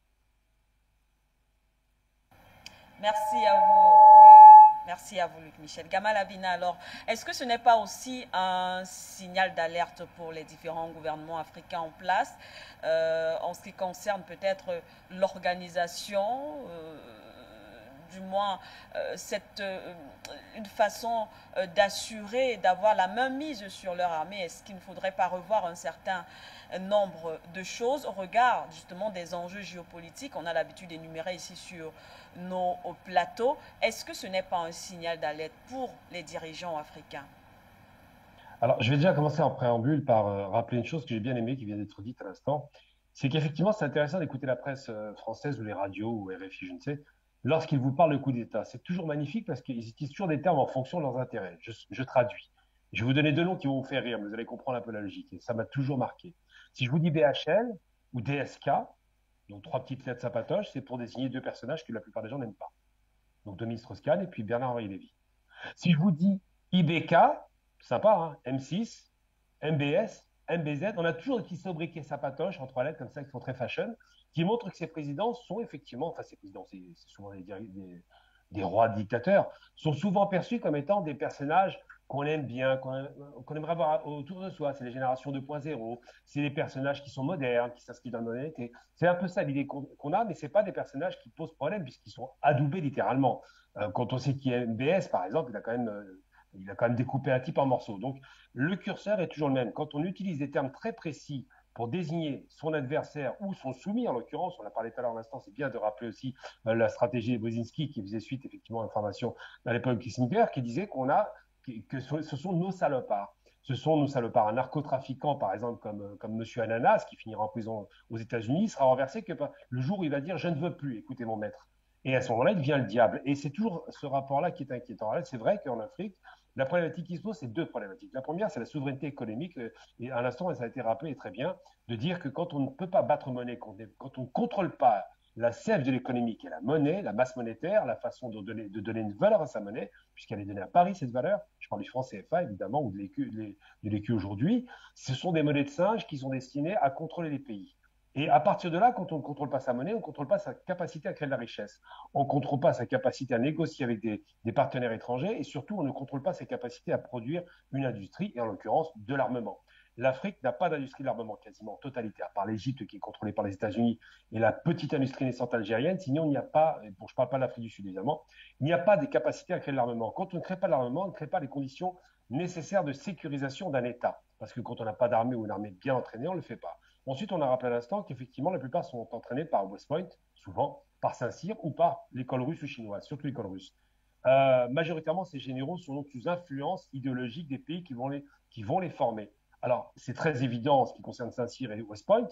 Merci à vous. Merci à vous, Luc Michel. Gamal Abina, alors, est-ce que ce n'est pas aussi un signal d'alerte pour les différents gouvernements africains en place en ce qui concerne peut-être l'organisation, du moins une façon d'assurer, d'avoir la main mise sur leur armée? Est-ce qu'il ne faudrait pas revoir un certain nombre de choses au regard justement des enjeux géopolitiques? On a l'habitude d'énumérer ici sur nos plateaux. Est-ce que ce n'est pas un signal d'alerte pour les dirigeants africains? Alors, je vais déjà commencer en préambule par rappeler une chose que j'ai bien aimée, qui vient d'être dite à l'instant. C'est qu'effectivement, c'est intéressant d'écouter la presse française ou les radios ou RFI, je ne sais, lorsqu'ils vous parlent de coup d'État. C'est toujours magnifique parce qu'ils utilisent toujours des termes en fonction de leurs intérêts. Je traduis. Je vais vous donner deux noms qui vont vous faire rire, mais vous allez comprendre un peu la logique. Et ça m'a toujours marqué. Si je vous dis BHL ou DSK, donc trois petites lettres sapatoches, c'est pour désigner deux personnages que la plupart des gens n'aiment pas. Donc Dominique Strauss-Kahn et puis Bernard-Henri Lévy. Si je vous dis IBK, sympa, hein, M6, MBS, MBZ, on a toujours des petits sobriquets sapatoches en trois lettres comme ça qui sont très fashion, qui montrent que ces présidents sont effectivement, enfin ces présidents, c'est souvent des rois dictateurs, sont souvent perçus comme étant des personnages qu'on aime bien, qu'on aimerait avoir autour de soi. C'est les générations 2.0, c'est des personnages qui sont modernes, qui s'inscrivent dans la modernité. C'est un peu ça l'idée qu'on a, mais ce n'est pas des personnages qui posent problème puisqu'ils sont adoubés littéralement. Quand on sait qui est MBS, par exemple, il a quand même découpé un type en morceaux. Donc, le curseur est toujours le même. Quand on utilise des termes très précis pour désigner son adversaire ou son soumis, en l'occurrence, on a parlé tout à l'heure à l'instant, c'est bien de rappeler aussi la stratégie de Brzezinski qui faisait suite effectivement à l'information à l'époque de Kissinger, qui disait que ce sont nos salopards. Ce sont nos salopards. Un narcotrafiquant, par exemple, comme Monsieur Ananas, qui finira en prison aux États-Unis, sera renversé que le jour où il va dire « je ne veux plus, écoutez mon maître ». Et à ce moment-là, il devient le diable. Et c'est toujours ce rapport-là qui est inquiétant. C'est vrai qu'en Afrique, la problématique qui se pose, c'est deux problématiques. La première, c'est la souveraineté économique. Et à l'instant, ça a été rappelé très bien, de dire que quand on ne peut pas battre monnaie, quand on ne contrôle pas la sève de l'économie, qui est la monnaie, la masse monétaire, la façon de donner une valeur à sa monnaie, puisqu'elle est donnée à Paris, cette valeur, je parle du franc CFA évidemment, ou de l'écu aujourd'hui, ce sont des monnaies de singe qui sont destinées à contrôler les pays. Et à partir de là, quand on ne contrôle pas sa monnaie, on ne contrôle pas sa capacité à créer de la richesse. On ne contrôle pas sa capacité à négocier avec des partenaires étrangers et surtout, on ne contrôle pas sa capacité à produire une industrie, et en l'occurrence, de l'armement. L'Afrique n'a pas d'industrie de l'armement quasiment totalitaire, à part l'Égypte qui est contrôlée par les États-Unis et la petite industrie naissante algérienne. Sinon, il n'y a pas, bon, je ne parle pas de l'Afrique du Sud évidemment, il n'y a pas des capacités à créer de l'armement. Quand on ne crée pas de l'armement, on ne crée pas les conditions nécessaires de sécurisation d'un État. Parce que quand on n'a pas d'armée ou une armée bien entraînée, on ne le fait pas. Ensuite, on a rappelé à l'instant qu'effectivement, la plupart sont entraînés par West Point, souvent, par Saint-Cyr ou par l'école russe ou chinoise, surtout l'école russe. Majoritairement, ces généraux sont donc sous influence idéologique des pays qui vont les former. Alors, c'est très évident en ce qui concerne Saint-Cyr et West Point,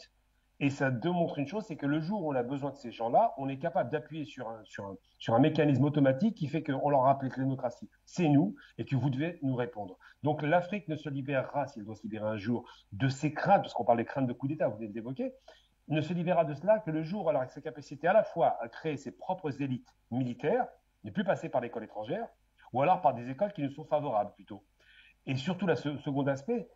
et ça démontre une chose, c'est que le jour où on a besoin de ces gens-là, on est capable d'appuyer sur un mécanisme automatique qui fait qu'on leur rappelle que la démocratie, c'est nous, et que vous devez nous répondre. Donc l'Afrique ne se libérera, si elle doit se libérer un jour, de ses craintes, parce qu'on parle des craintes de coup d'État, vous venez de l'évoquer, ne se libérera de cela que le jour où elle aura sa capacité à la fois à créer ses propres élites militaires, ne plus passer par l'école étrangère, ou alors par des écoles qui nous sont favorables plutôt. Et surtout, le second aspect,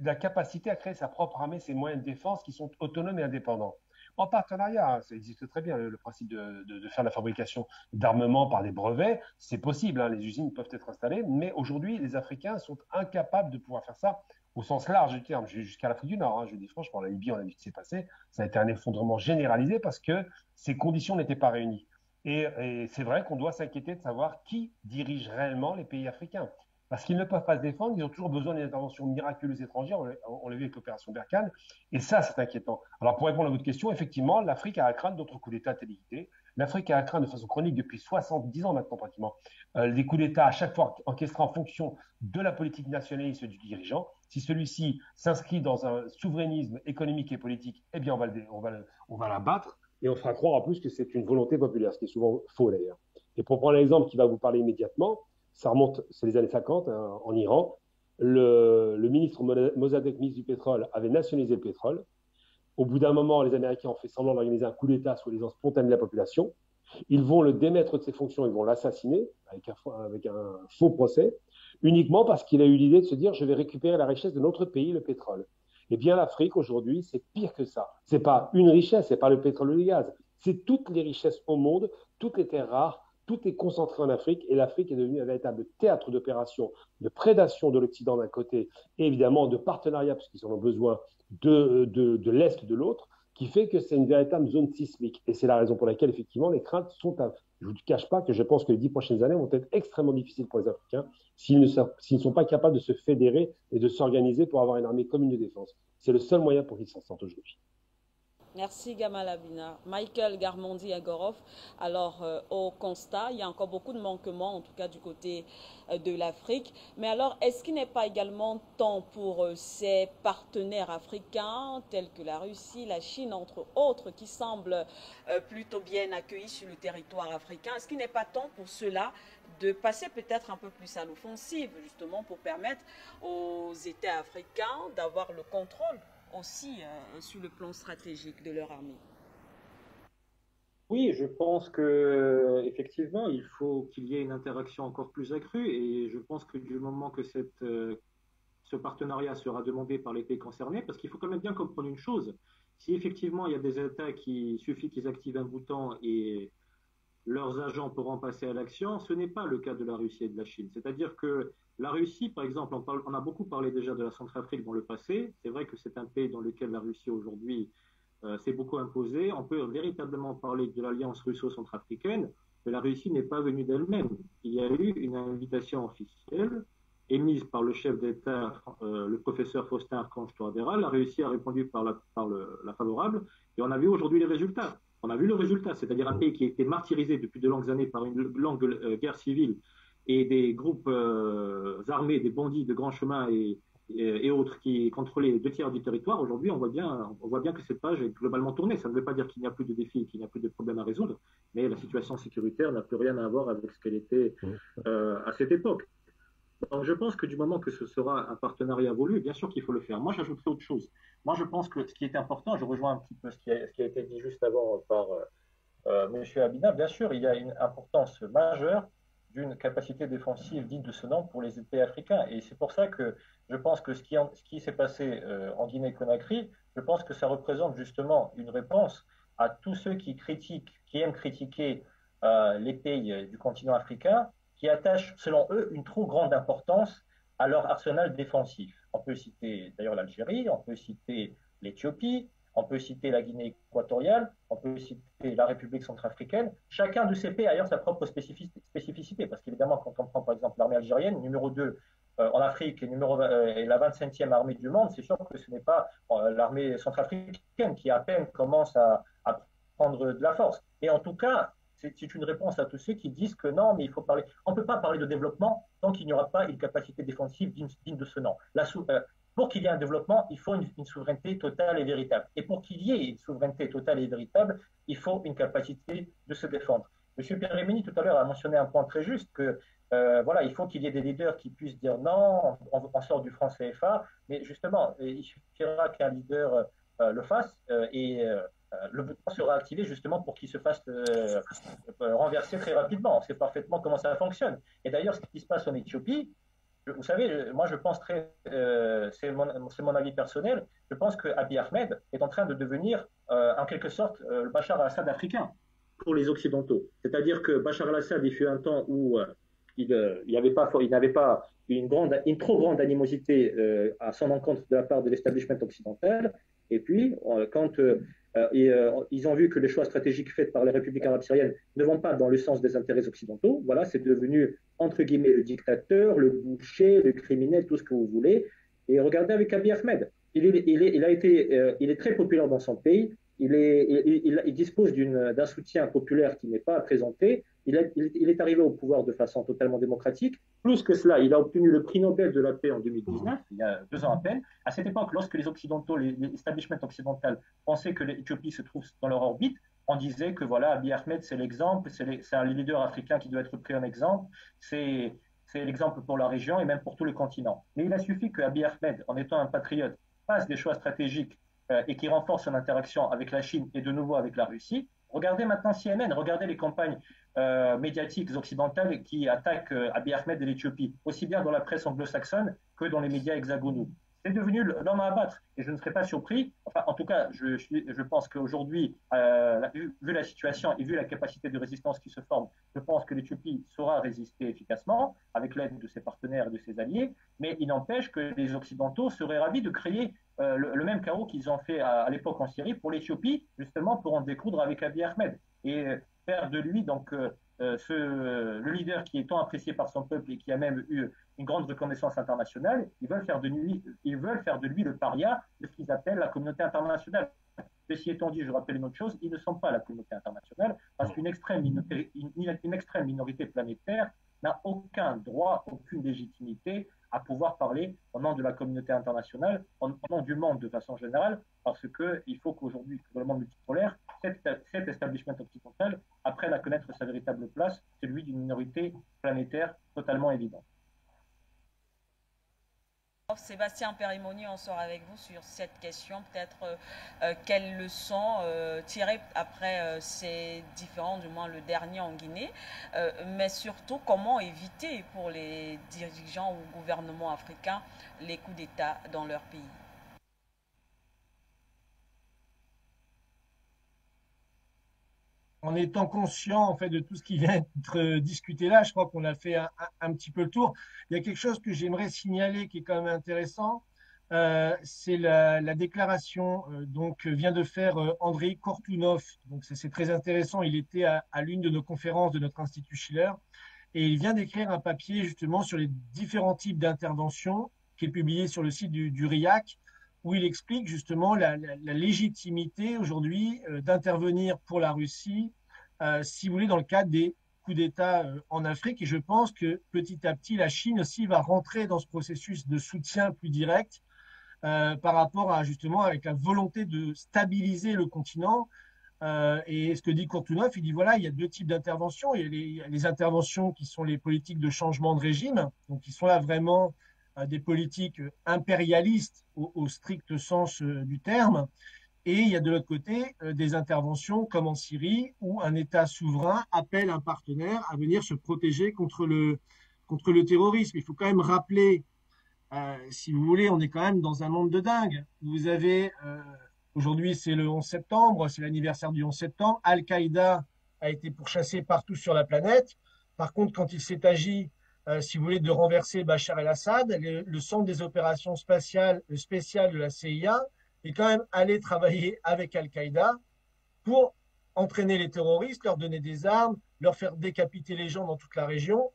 la capacité à créer sa propre armée, ses moyens de défense qui sont autonomes et indépendants. En partenariat, hein, ça existe très bien, le principe de faire la fabrication d'armements par des brevets, c'est possible, hein, les usines peuvent être installées, mais aujourd'hui, les Africains sont incapables de pouvoir faire ça au sens large du terme, jusqu'à l'Afrique du Nord. Hein, je dis franchement, la Libye, on a vu ce qui s'est passé, ça a été un effondrement généralisé parce que ces conditions n'étaient pas réunies. Et c'est vrai qu'on doit s'inquiéter de savoir qui dirige réellement les pays africains. Parce qu'ils ne peuvent pas se défendre, ils ont toujours besoin d'une intervention miraculeuse étrangère, on l'a vu avec l'opération Berkane, et ça, c'est inquiétant. Alors, pour répondre à votre question, effectivement, l'Afrique a à craindre d'autres coups d'État téléguidés. L'Afrique a à craindre de façon chronique depuis 70 ans maintenant, pratiquement, des coups d'État à chaque fois encastrés en fonction de la politique nationaliste du dirigeant. Si celui-ci s'inscrit dans un souverainisme économique et politique, eh bien, on va l'abattre, et on fera croire en plus que c'est une volonté populaire, ce qui est souvent faux d'ailleurs. Et pour prendre l'exemple qui va vous parler immédiatement, ça remonte, c'est les années 50, hein, en Iran. Le ministre Mossadegh, ministre du pétrole, avait nationalisé le pétrole. Au bout d'un moment, les Américains ont fait semblant d'organiser un coup d'État soi-disant spontané de la population. Ils vont le démettre de ses fonctions, ils vont l'assassiner avec un faux procès, uniquement parce qu'il a eu l'idée de se dire « je vais récupérer la richesse de notre pays, le pétrole ». Eh bien, l'Afrique, aujourd'hui, c'est pire que ça. Ce n'est pas une richesse, ce n'est pas le pétrole ou le gaz. C'est toutes les richesses au monde, toutes les terres rares, tout est concentré en Afrique et l'Afrique est devenue un véritable théâtre d'opération, de prédation de l'Occident d'un côté et évidemment de partenariat, parce qu'ils en ont besoin, de l'Est de l'autre, qui fait que c'est une véritable zone sismique. Et c'est la raison pour laquelle, effectivement, les craintes sont à... Je ne vous cache pas que je pense que les 10 prochaines années vont être extrêmement difficiles pour les Africains s'ils ne sont pas capables de se fédérer et de s'organiser pour avoir une armée commune de défense. C'est le seul moyen pour qu'ils s'en sortent aujourd'hui. Merci Gamal Abina. Michael Garmondi-Agorov, alors au constat, il y a encore beaucoup de manquements, en tout cas du côté de l'Afrique. Mais alors, est-ce qu'il n'est pas également temps pour ces partenaires africains, tels que la Russie, la Chine, entre autres, qui semblent plutôt bien accueillis sur le territoire africain, est-ce qu'il n'est pas temps pour cela de passer peut-être un peu plus à l'offensive, justement pour permettre aux États africains d'avoir le contrôle aussi sur le plan stratégique de leur armée? Oui, je pense que effectivement, il faut qu'il y ait une interaction encore plus accrue et je pense que du moment que ce partenariat sera demandé par les pays concernés, parce qu'il faut quand même bien comprendre une chose, si effectivement il y a des États qui suffit qu'ils activent un bouton et leurs agents pourront passer à l'action, ce n'est pas le cas de la Russie et de la Chine. C'est-à-dire que la Russie, par exemple, on a beaucoup parlé déjà de la Centrafrique dans le passé. C'est vrai que c'est un pays dans lequel la Russie aujourd'hui s'est beaucoup imposée. On peut véritablement parler de l'alliance russo-centrafricaine, mais la Russie n'est pas venue d'elle-même. Il y a eu une invitation officielle émise par le chef d'État, le professeur Faustin Archange Touadéra. La Russie a répondu par la favorable et on a vu aujourd'hui les résultats. On a vu le résultat, c'est-à-dire un pays qui a été martyrisé depuis de longues années par une longue guerre civile et des groupes armés, des bandits de grands chemins et autres qui contrôlaient 2 tiers du territoire. Aujourd'hui, on voit bien que cette page est globalement tournée. Ça ne veut pas dire qu'il n'y a plus de défis, qu'il n'y a plus de problèmes à résoudre, mais la situation sécuritaire n'a plus rien à voir avec ce qu'elle était à cette époque. Donc je pense que du moment que ce sera un partenariat voulu, bien sûr qu'il faut le faire. Moi, j'ajouterais autre chose. Moi, je pense que ce qui est important, je rejoins un petit peu ce qui a été dit juste avant par M. Abina, bien sûr, il y a une importance majeure d'une capacité défensive digne de ce nom pour les pays africains. Et c'est pour ça que je pense que ce qui s'est passé en Guinée-Conakry, je pense que ça représente justement une réponse à tous ceux qui aiment critiquer les pays du continent africain, qui attachent, selon eux, une trop grande importance à leur arsenal défensif. On peut citer d'ailleurs l'Algérie, on peut citer l'Éthiopie, on peut citer la Guinée équatoriale, on peut citer la République centrafricaine. Chacun de ces pays a d'ailleurs sa propre spécificité, parce qu'évidemment, quand on prend par exemple l'armée algérienne, numéro 2 en Afrique et la 25e armée du monde, c'est sûr que ce n'est pas l'armée centrafricaine qui à peine commence à prendre de la force. Et en tout cas, c'est une réponse à tous ceux qui disent que non, mais il faut parler. On ne peut pas parler de développement tant qu'il n'y aura pas une capacité défensive digne de ce nom. Pour qu'il y ait un développement, il faut une souveraineté totale et véritable. Et pour qu'il y ait une souveraineté totale et véritable, il faut une capacité de se défendre. M. Pierre-Emini, tout à l'heure, a mentionné un point très juste, que voilà, il faut qu'il y ait des leaders qui puissent dire non, on sort du franc CFA, mais justement, il suffira qu'un leader le fasse et le bouton sera activé justement pour qu'il se fasse renverser très rapidement. On sait parfaitement comment ça fonctionne. Et d'ailleurs, ce qui se passe en Éthiopie, vous savez, moi je pense c'est mon avis personnel, je pense que Abiy Ahmed est en train de devenir en quelque sorte le Bachar al-Assad africain pour les Occidentaux. C'est-à-dire que Bachar al-Assad, il fut un temps où il n'avait pas une trop grande animosité à son encontre de la part de l'establishment occidental. Et puis, quand ils ont vu que les choix stratégiques faits par les républiques arabes syriennes ne vont pas dans le sens des intérêts occidentaux, voilà, c'est devenu, entre guillemets, le dictateur, le boucher, le criminel, tout ce que vous voulez. Et regardez avec Abiy Ahmed. Il est très populaire dans son pays. Il dispose d'un soutien populaire qui n'est pas à présenter. Il est arrivé au pouvoir de façon totalement démocratique. Plus que cela, il a obtenu le prix Nobel de la paix en 2019, il y a 2 ans à peine. À cette époque, lorsque les Occidentaux, l'establishment occidental pensaient que l'Éthiopie se trouve dans leur orbite, on disait que voilà, Abiy Ahmed, c'est l'exemple, c'est un leader africain qui doit être pris en exemple, c'est l'exemple pour la région et même pour tout le continent. Mais il a suffi que Abiy Ahmed, en étant un patriote, fasse des choix stratégiques et qui renforce son interaction avec la Chine et de nouveau avec la Russie. Regardez maintenant CNN, regardez les campagnes médiatiques occidentales qui attaquent Abiy Ahmed et l'Éthiopie, aussi bien dans la presse anglo-saxonne que dans les médias hexagonaux. c'est devenu l'homme à abattre. Et je ne serais pas surpris, enfin, en tout cas, je pense qu'aujourd'hui, vu la situation et vu la capacité de résistance qui se forme, je pense que l'Éthiopie saura résister efficacement avec l'aide de ses partenaires et de ses alliés, mais il n'empêche que les Occidentaux seraient ravis de créer le même chaos qu'ils ont fait à l'époque en Syrie pour l'Éthiopie, justement pour en découdre avec Abiy Ahmed et faire de lui donc le leader qui est tant apprécié par son peuple et qui a même eu une grande reconnaissance internationale, ils veulent faire de lui le paria de ce qu'ils appellent la communauté internationale. Ceci étant dit, je rappelle une autre chose, ils ne sont pas la communauté internationale parce qu'une extrême minorité planétaire n'a aucun droit, aucune légitimité à pouvoir parler au nom de la communauté internationale, au nom du monde de façon générale, parce qu'il faut qu'aujourd'hui, dans le monde multipolaire, cet establishment occidental apprenne à connaître sa véritable place, celui d'une minorité planétaire totalement évidente. Sébastien Périmoni, on sort avec vous sur cette question. Peut-être quelles leçons tirer après ces différents, du moins le dernier en Guinée, mais surtout comment éviter pour les dirigeants ou gouvernements africains les coups d'État dans leur pays. En étant conscient en fait de tout ce qui vient d'être discuté là, je crois qu'on a fait un petit peu le tour. Il y a quelque chose que j'aimerais signaler qui est quand même intéressant, c'est la déclaration donc vient de faire Andrei Kortunov. Donc c'est très intéressant. Il était à l'une de nos conférences de notre institut Schiller et il vient d'écrire un papier justement sur les différents types d'interventions qui est publié sur le site du RIAC, où il explique justement la légitimité aujourd'hui d'intervenir pour la Russie, si vous voulez, dans le cadre des coups d'État en Afrique. Et je pense que petit à petit, la Chine aussi va rentrer dans ce processus de soutien plus direct par rapport à justement avec la volonté de stabiliser le continent. Et ce que dit Kortunov, il dit voilà, il y a deux types d'interventions. Il y a les interventions qui sont les politiques de changement de régime, donc qui sont là vraiment des politiques impérialistes au strict sens du terme. Et il y a de l'autre côté des interventions comme en Syrie où un État souverain appelle un partenaire à venir se protéger contre le terrorisme. Il faut quand même rappeler, si vous voulez, on est quand même dans un monde de dingue. Vous avez, aujourd'hui c'est le 11 septembre, c'est l'anniversaire du 11 septembre, Al-Qaïda a été pourchassé partout sur la planète. Par contre, quand il s'est agi si vous voulez, de renverser Bachar el-Assad, le centre des opérations spéciales de la CIA est quand même allé travailler avec Al-Qaïda pour entraîner les terroristes, leur donner des armes, leur faire décapiter les gens dans toute la région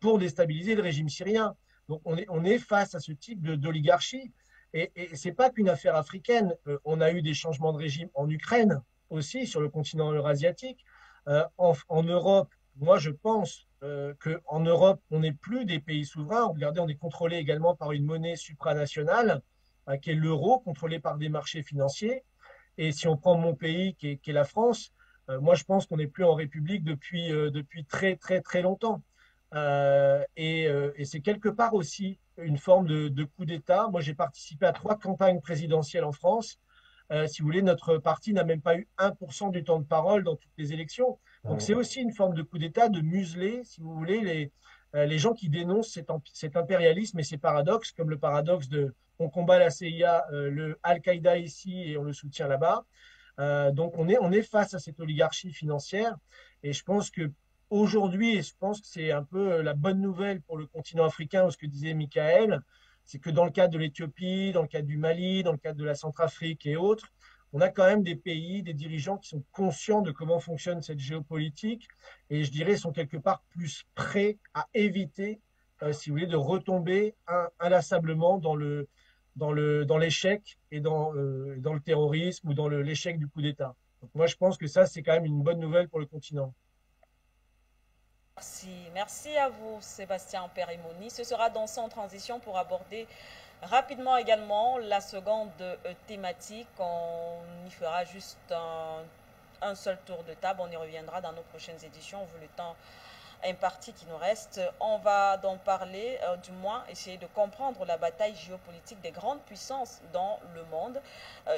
pour déstabiliser le régime syrien. Donc on est face à ce type d'oligarchie. Et ce n'est pas qu'une affaire africaine. On a eu des changements de régime en Ukraine aussi, sur le continent eurasiatique. En Europe, moi je pense qu'en Europe, on n'est plus des pays souverains. Regardez, on est contrôlé également par une monnaie supranationale, qui est l'euro, contrôlée par des marchés financiers. Et si on prend mon pays, qui est la France, moi je pense qu'on n'est plus en République depuis très très très longtemps. Et c'est quelque part aussi une forme de coup d'État. Moi j'ai participé à 3 campagnes présidentielles en France. Si vous voulez, notre parti n'a même pas eu 1% du temps de parole dans toutes les élections. Donc c'est aussi une forme de coup d'État, de museler, si vous voulez, les gens qui dénoncent cet impérialisme et ces paradoxes, comme le paradoxe de on combat la CIA, le Al-Qaïda ici et on le soutient là-bas. Donc on est face à cette oligarchie financière et je pense que aujourd'hui, et je pense que c'est un peu la bonne nouvelle pour le continent africain, ce que disait Michael, c'est que dans le cadre de l'Éthiopie, dans le cadre du Mali, dans le cadre de la Centrafrique et autres, on a quand même des pays, des dirigeants qui sont conscients de comment fonctionne cette géopolitique et je dirais sont quelque part plus prêts à éviter, si vous voulez, de retomber inlassablement dans l'échec et dans le terrorisme ou dans l'échec du coup d'État. Donc moi, je pense que ça, c'est quand même une bonne nouvelle pour le continent. Merci à vous, Sébastien Périmoni. Ce sera dans Sans Transition pour aborder rapidement également la seconde thématique. On y fera juste un seul tour de table. On y reviendra dans nos prochaines éditions, vu le temps imparti qui nous reste. On va donc parler, du moins essayer de comprendre la bataille géopolitique des grandes puissances dans le monde.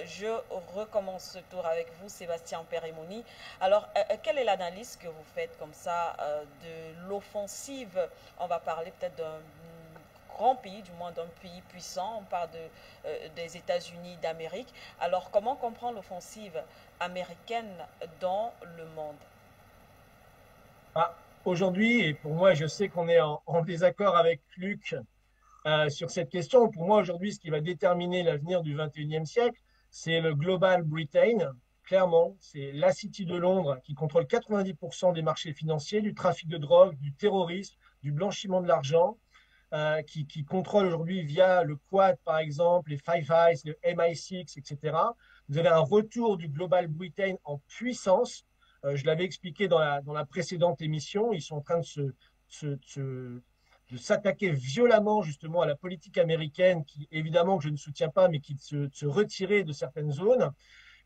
Je recommence ce tour avec vous, Sébastien Périmoni. Alors, quelle est l'analyse que vous faites comme ça de l'offensive? On va parler peut-être grand pays, du moins d'un pays puissant. On parle des États-Unis d'Amérique. Alors, comment comprendre l'offensive américaine dans le monde? Ah, aujourd'hui, et pour moi, je sais qu'on est en désaccord avec Luc sur cette question. Pour moi, aujourd'hui, ce qui va déterminer l'avenir du 21e siècle, c'est le Global Britain. Clairement, c'est la City de Londres qui contrôle 90% des marchés financiers, du trafic de drogue, du terrorisme, du blanchiment de l'argent, qui contrôle aujourd'hui via le Quad, par exemple, les Five Eyes, le MI6, etc. Vous avez un retour du Global Britain en puissance. Je l'avais expliqué dans la précédente émission. Ils sont en train de s'attaquer violemment justement à la politique américaine, qui évidemment que je ne soutiens pas, mais qui de se retirer de certaines zones.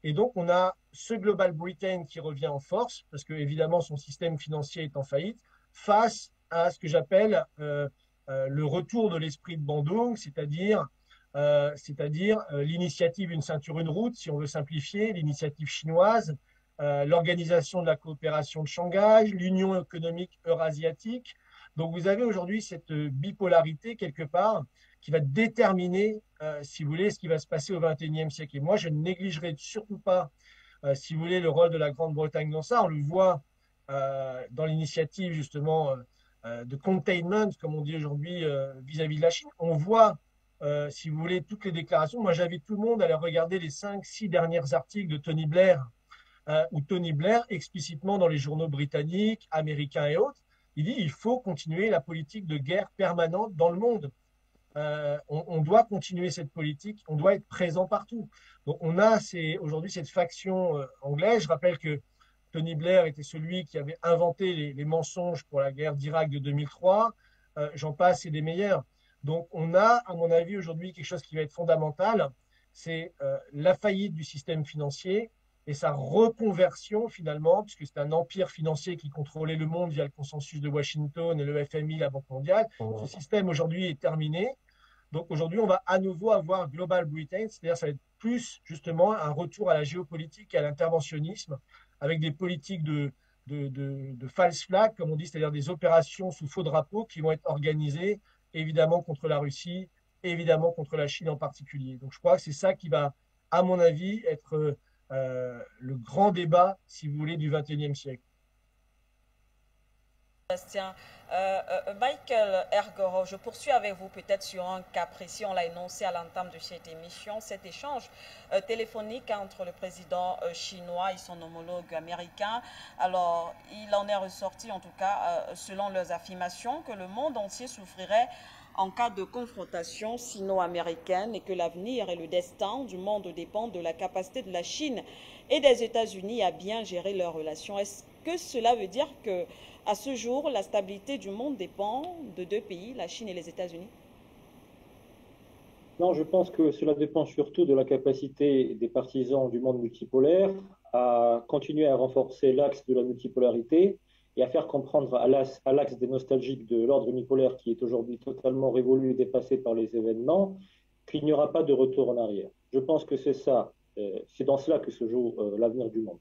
Et donc, on a ce Global Britain qui revient en force, parce que évidemment son système financier est en faillite, face à ce que j'appelle le retour de l'esprit de Bandung, c'est-à-dire l'initiative Une ceinture, une route, si on veut simplifier, l'initiative chinoise, l'Organisation de la coopération de Shanghai, l'Union économique eurasiatique. Donc vous avez aujourd'hui cette bipolarité quelque part qui va déterminer, si vous voulez, ce qui va se passer au XXIe siècle. Et moi, je ne négligerai surtout pas, si vous voulez, le rôle de la Grande-Bretagne dans ça. On le voit dans l'initiative justement de containment, comme on dit aujourd'hui, vis-à-vis de la Chine. On voit, si vous voulez, toutes les déclarations. Moi, j'invite tout le monde à aller regarder les 5-6 derniers articles de Tony Blair, où Tony Blair, explicitement dans les journaux britanniques, américains et autres, il dit il faut continuer la politique de guerre permanente dans le monde. On doit continuer cette politique, on doit être présent partout. Donc on a aujourd'hui cette faction anglaise. Je rappelle que Tony Blair était celui qui avait inventé les mensonges pour la guerre d'Irak de 2003. J'en passe et des meilleurs. Donc on a, à mon avis, aujourd'hui quelque chose qui va être fondamental, c'est la faillite du système financier et sa reconversion finalement, puisque c'est un empire financier qui contrôlait le monde via le consensus de Washington et le FMI, la Banque mondiale. Ce système aujourd'hui est terminé. Donc aujourd'hui, on va à nouveau avoir Global Britain, c'est-à-dire ça va être plus justement un retour à la géopolitique et à l'interventionnisme avec des politiques de false flag, comme on dit, c'est-à-dire des opérations sous faux drapeau qui vont être organisées évidemment contre la Russie, évidemment contre la Chine en particulier. Donc je crois que c'est ça qui va, à mon avis, être le grand débat, si vous voulez, du XXIe siècle. Sébastien, Michael Ergoro, je poursuis avec vous peut-être sur un cas précis. On l'a énoncé à l'entame de cette émission, cet échange téléphonique entre le président chinois et son homologue américain. Alors, il en est ressorti, en tout cas, selon leurs affirmations, que le monde entier souffrirait en cas de confrontation sino-américaine et que l'avenir et le destin du monde dépendent de la capacité de la Chine et des États-Unis à bien gérer leurs relations. Est-ce que cela veut dire que, à ce jour, la stabilité du monde dépend de deux pays, la Chine et les États-Unis? Non, je pense que cela dépend surtout de la capacité des partisans du monde multipolaire à continuer à renforcer l'axe de la multipolarité et à faire comprendre à l'axe des nostalgiques de l'ordre unipolaire qui est aujourd'hui totalement révolu et dépassé par les événements, qu'il n'y aura pas de retour en arrière. Je pense que c'est ça, c'est dans cela que se joue l'avenir du monde.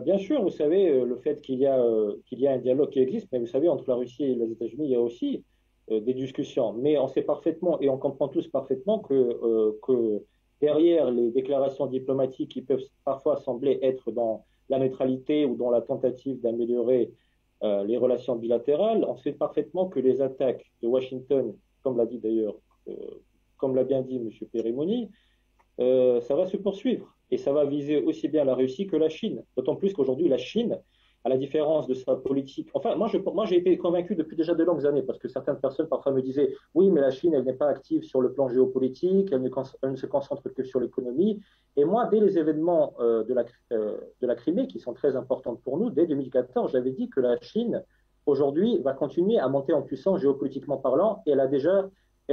Bien sûr, vous savez, le fait qu'il y a un dialogue qui existe, mais vous savez, entre la Russie et les États-Unis, il y a aussi des discussions. Mais on sait parfaitement, et on comprend tous parfaitement que derrière les déclarations diplomatiques qui peuvent parfois sembler être dans la neutralité ou dans la tentative d'améliorer les relations bilatérales, on sait parfaitement que les attaques de Washington, comme l'a dit d'ailleurs, comme l'a bien dit M. Périmoni, ça va se poursuivre. Et ça va viser aussi bien la Russie que la Chine. D'autant plus qu'aujourd'hui, la Chine, à la différence de sa politique... Enfin, moi j'ai été convaincu depuis déjà de longues années, parce que certaines personnes parfois me disaient « Oui, mais la Chine, elle n'est pas active sur le plan géopolitique, elle ne se concentre que sur l'économie. » Et moi, dès les événements de la Crimée, qui sont très importants pour nous, dès 2014, j'avais dit que la Chine, aujourd'hui, va continuer à monter en puissance géopolitiquement parlant, et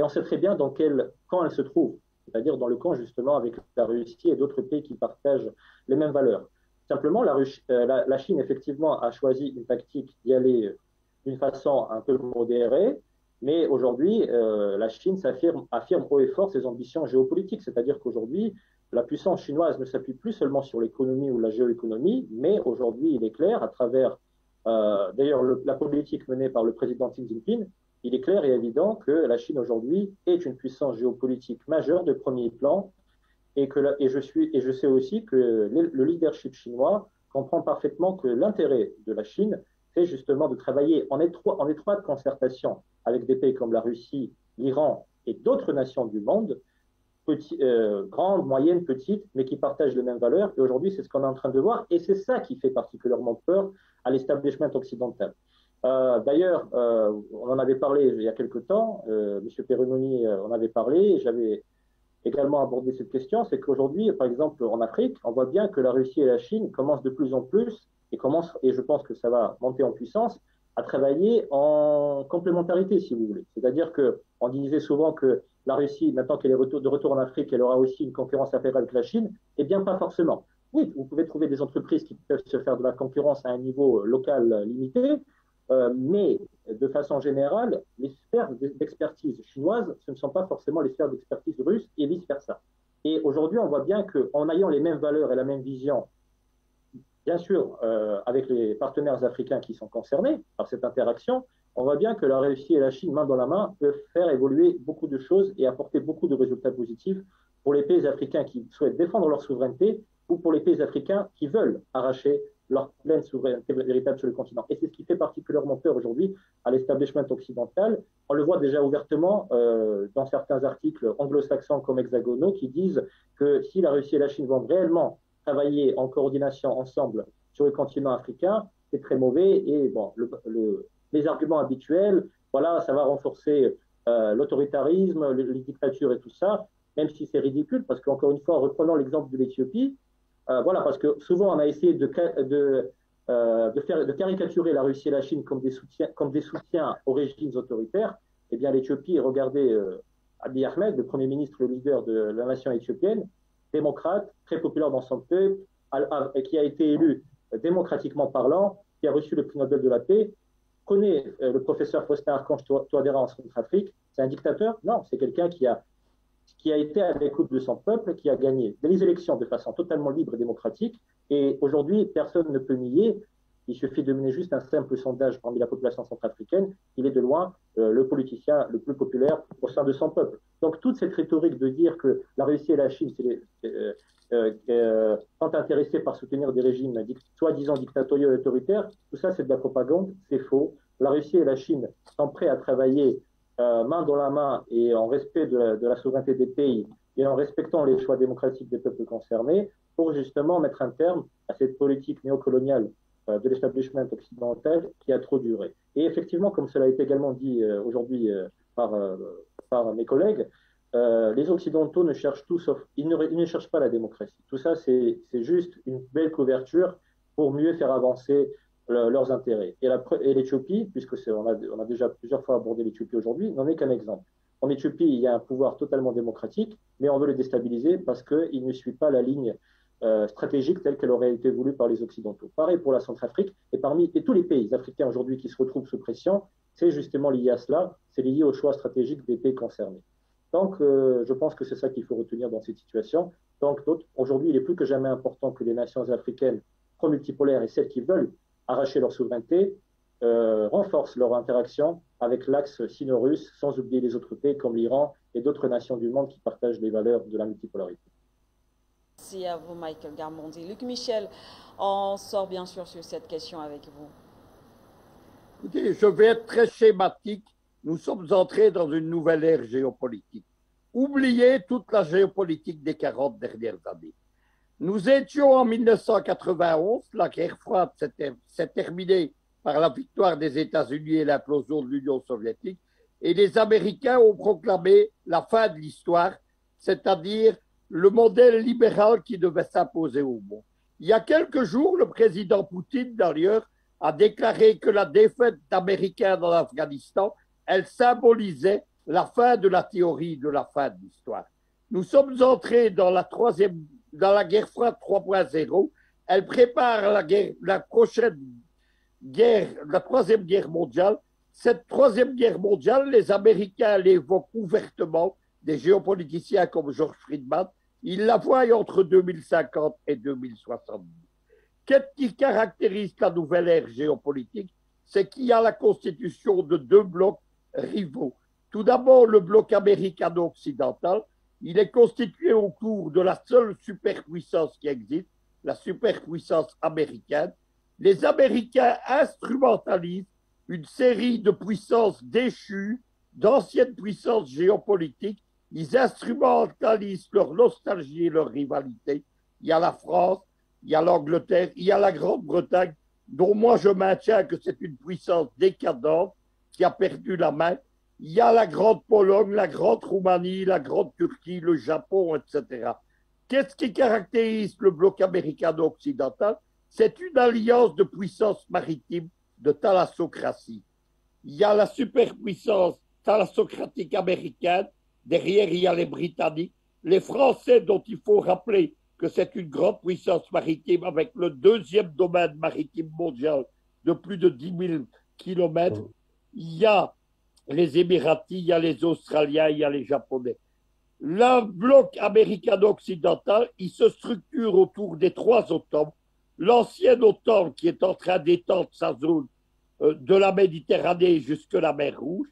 on sait très bien dans quel camp elle se trouve. C'est-à-dire dans le camp justement avec la Russie et d'autres pays qui partagent les mêmes valeurs. Simplement, la Chine, effectivement, a choisi une tactique d'y aller d'une façon un peu modérée, mais aujourd'hui, la Chine affirme haut et fort ses ambitions géopolitiques. C'est-à-dire qu'aujourd'hui, la puissance chinoise ne s'appuie plus seulement sur l'économie ou la géoéconomie, mais aujourd'hui, il est clair, à travers d'ailleurs la politique menée par le président Xi Jinping, il est clair et évident que la Chine aujourd'hui est une puissance géopolitique majeure de premier plan et je sais aussi que le leadership chinois comprend parfaitement que l'intérêt de la Chine, c'est justement de travailler en étroite concertation avec des pays comme la Russie, l'Iran et d'autres nations du monde, grandes, moyennes, petites, mais qui partagent les mêmes valeurs. Et aujourd'hui, c'est ce qu'on est en train de voir. Et c'est ça qui fait particulièrement peur à l'establishment occidental. D'ailleurs, on en avait parlé il y a quelque temps, M. Perunoni en avait parlé, j'avais également abordé cette question, c'est qu'aujourd'hui, par exemple, en Afrique, on voit bien que la Russie et la Chine commencent de plus en plus, et je pense que ça va monter en puissance, à travailler en complémentarité, si vous voulez. C'est-à-dire qu'on disait souvent que la Russie, maintenant qu'elle est de retour en Afrique, elle aura aussi une concurrence à faire avec la Chine. Eh bien, pas forcément. Oui, vous pouvez trouver des entreprises qui peuvent se faire de la concurrence à un niveau local limité, mais de façon générale, les sphères d'expertise chinoises, ce ne sont pas forcément les sphères d'expertise russes et vice-versa. Et aujourd'hui, on voit bien qu'en ayant les mêmes valeurs et la même vision, bien sûr, avec les partenaires africains qui sont concernés par cette interaction, on voit bien que la Russie et la Chine, main dans la main, peuvent faire évoluer beaucoup de choses et apporter beaucoup de résultats positifs pour les pays africains qui souhaitent défendre leur souveraineté ou pour les pays africains qui veulent arracher leur pleine souveraineté véritable sur le continent. Et c'est ce qui fait particulièrement peur aujourd'hui à l'establishment occidental. On le voit déjà ouvertement dans certains articles anglo-saxons comme hexagonaux qui disent que si la Russie et la Chine vont réellement travailler en coordination ensemble sur le continent africain, c'est très mauvais. Et bon, les arguments habituels, voilà, ça va renforcer l'autoritarisme, les dictatures et tout ça, même si c'est ridicule, parce qu'encore une fois, en reprenant l'exemple de l'Éthiopie, voilà, parce que souvent on a essayé de caricaturer la Russie et la Chine comme des soutiens aux régimes autoritaires. Eh bien, l'Éthiopie, regardez Abiy Ahmed, le Premier ministre, le leader de la nation éthiopienne, démocrate, très populaire dans son peuple, qui a été élu démocratiquement parlant, qui a reçu le prix Nobel de la paix. Prenez le professeur Faustin Archange Touadéra en Centrafrique, c'est un dictateur? Non, c'est quelqu'un qui a été à l'écoute de son peuple, qui a gagné les élections de façon totalement libre et démocratique. Et aujourd'hui, personne ne peut nier, il suffit de mener juste un simple sondage parmi la population centrafricaine, il est de loin le politicien le plus populaire au sein de son peuple. Donc toute cette rhétorique de dire que la Russie et la Chine sont intéressés par soutenir des régimes soi-disant dictatoriaux et autoritaires, tout ça c'est de la propagande, c'est faux. La Russie et la Chine sont prêts à travailler main dans la main et en respect de la souveraineté des pays et en respectant les choix démocratiques des peuples concernés pour justement mettre un terme à cette politique néocoloniale de l'establishment occidental qui a trop duré. Et effectivement, comme cela a été également dit aujourd'hui par mes collègues, les Occidentaux ne cherchent tout sauf, ils ne cherchent pas la démocratie. Tout ça, c'est juste une belle couverture pour mieux faire avancer leurs intérêts. Et l'Éthiopie, puisque on a déjà plusieurs fois abordé l'Éthiopie aujourd'hui, n'en est qu'un exemple. En Éthiopie, il y a un pouvoir totalement démocratique, mais on veut le déstabiliser parce qu'il ne suit pas la ligne stratégique telle qu'elle aurait été voulue par les Occidentaux. Pareil pour la Centrafrique, et tous les pays africains aujourd'hui qui se retrouvent sous pression, c'est justement lié à cela, c'est lié au choix stratégique des pays concernés. Donc, je pense que c'est ça qu'il faut retenir dans cette situation. Donc, aujourd'hui, il est plus que jamais important que les nations africaines pro-multipolaires et celles qui veulent arracher leur souveraineté renforcent leur interaction avec l'axe sino-russe, sans oublier les autres pays comme l'Iran et d'autres nations du monde qui partagent les valeurs de la multipolarité. Merci à vous, Michael Garmondi. Luc Michel, on sort bien sûr sur cette question avec vous. Écoutez, je vais être très schématique. Nous sommes entrés dans une nouvelle ère géopolitique. Oubliez toute la géopolitique des 40 dernières années. Nous étions en 1991, la guerre froide s'est terminée par la victoire des États-Unis et l'implosion de l'Union soviétique, et les Américains ont proclamé la fin de l'histoire, c'est-à-dire le modèle libéral qui devait s'imposer au monde. Il y a quelques jours, le président Poutine, d'ailleurs, a déclaré que la défaite d'Américains dans l'Afghanistan, elle symbolisait la fin de la théorie de la fin de l'histoire. Nous sommes entrés dans la guerre froide 3.0. Elle prépare la troisième guerre mondiale. Cette troisième guerre mondiale, les Américains l'évoquent ouvertement, des géopoliticiens comme George Friedman. Ils la voient entre 2050 et 2070. Qu'est-ce qui caractérise la nouvelle ère géopolitique? C'est qu'il y a la constitution de deux blocs rivaux. Tout d'abord, le bloc américano-occidental, il est constitué autour de la seule superpuissance qui existe, la superpuissance américaine. Les Américains instrumentalisent une série de puissances déchues, d'anciennes puissances géopolitiques. Ils instrumentalisent leur nostalgie et leur rivalité. Il y a la France, il y a l'Angleterre, il y a la Grande-Bretagne, dont moi je maintiens que c'est une puissance décadente qui a perdu la main. Il y a la Grande Pologne, la Grande Roumanie, la Grande Turquie, le Japon, etc. Qu'est-ce qui caractérise le bloc américano-occidental? C'est une alliance de puissances maritimes, de thalassocratie. Il y a la superpuissance thalassocratique américaine, derrière il y a les Britanniques, les Français dont il faut rappeler que c'est une grande puissance maritime avec le deuxième domaine maritime mondial de plus de 10 000 kilomètres. Il y a les Émiratis, il y a les Australiens, il y a les Japonais. Le bloc américano-occidental, il se structure autour des trois OTAN. L'ancienne OTAN qui est en train d'étendre sa zone de la Méditerranée jusque la mer Rouge.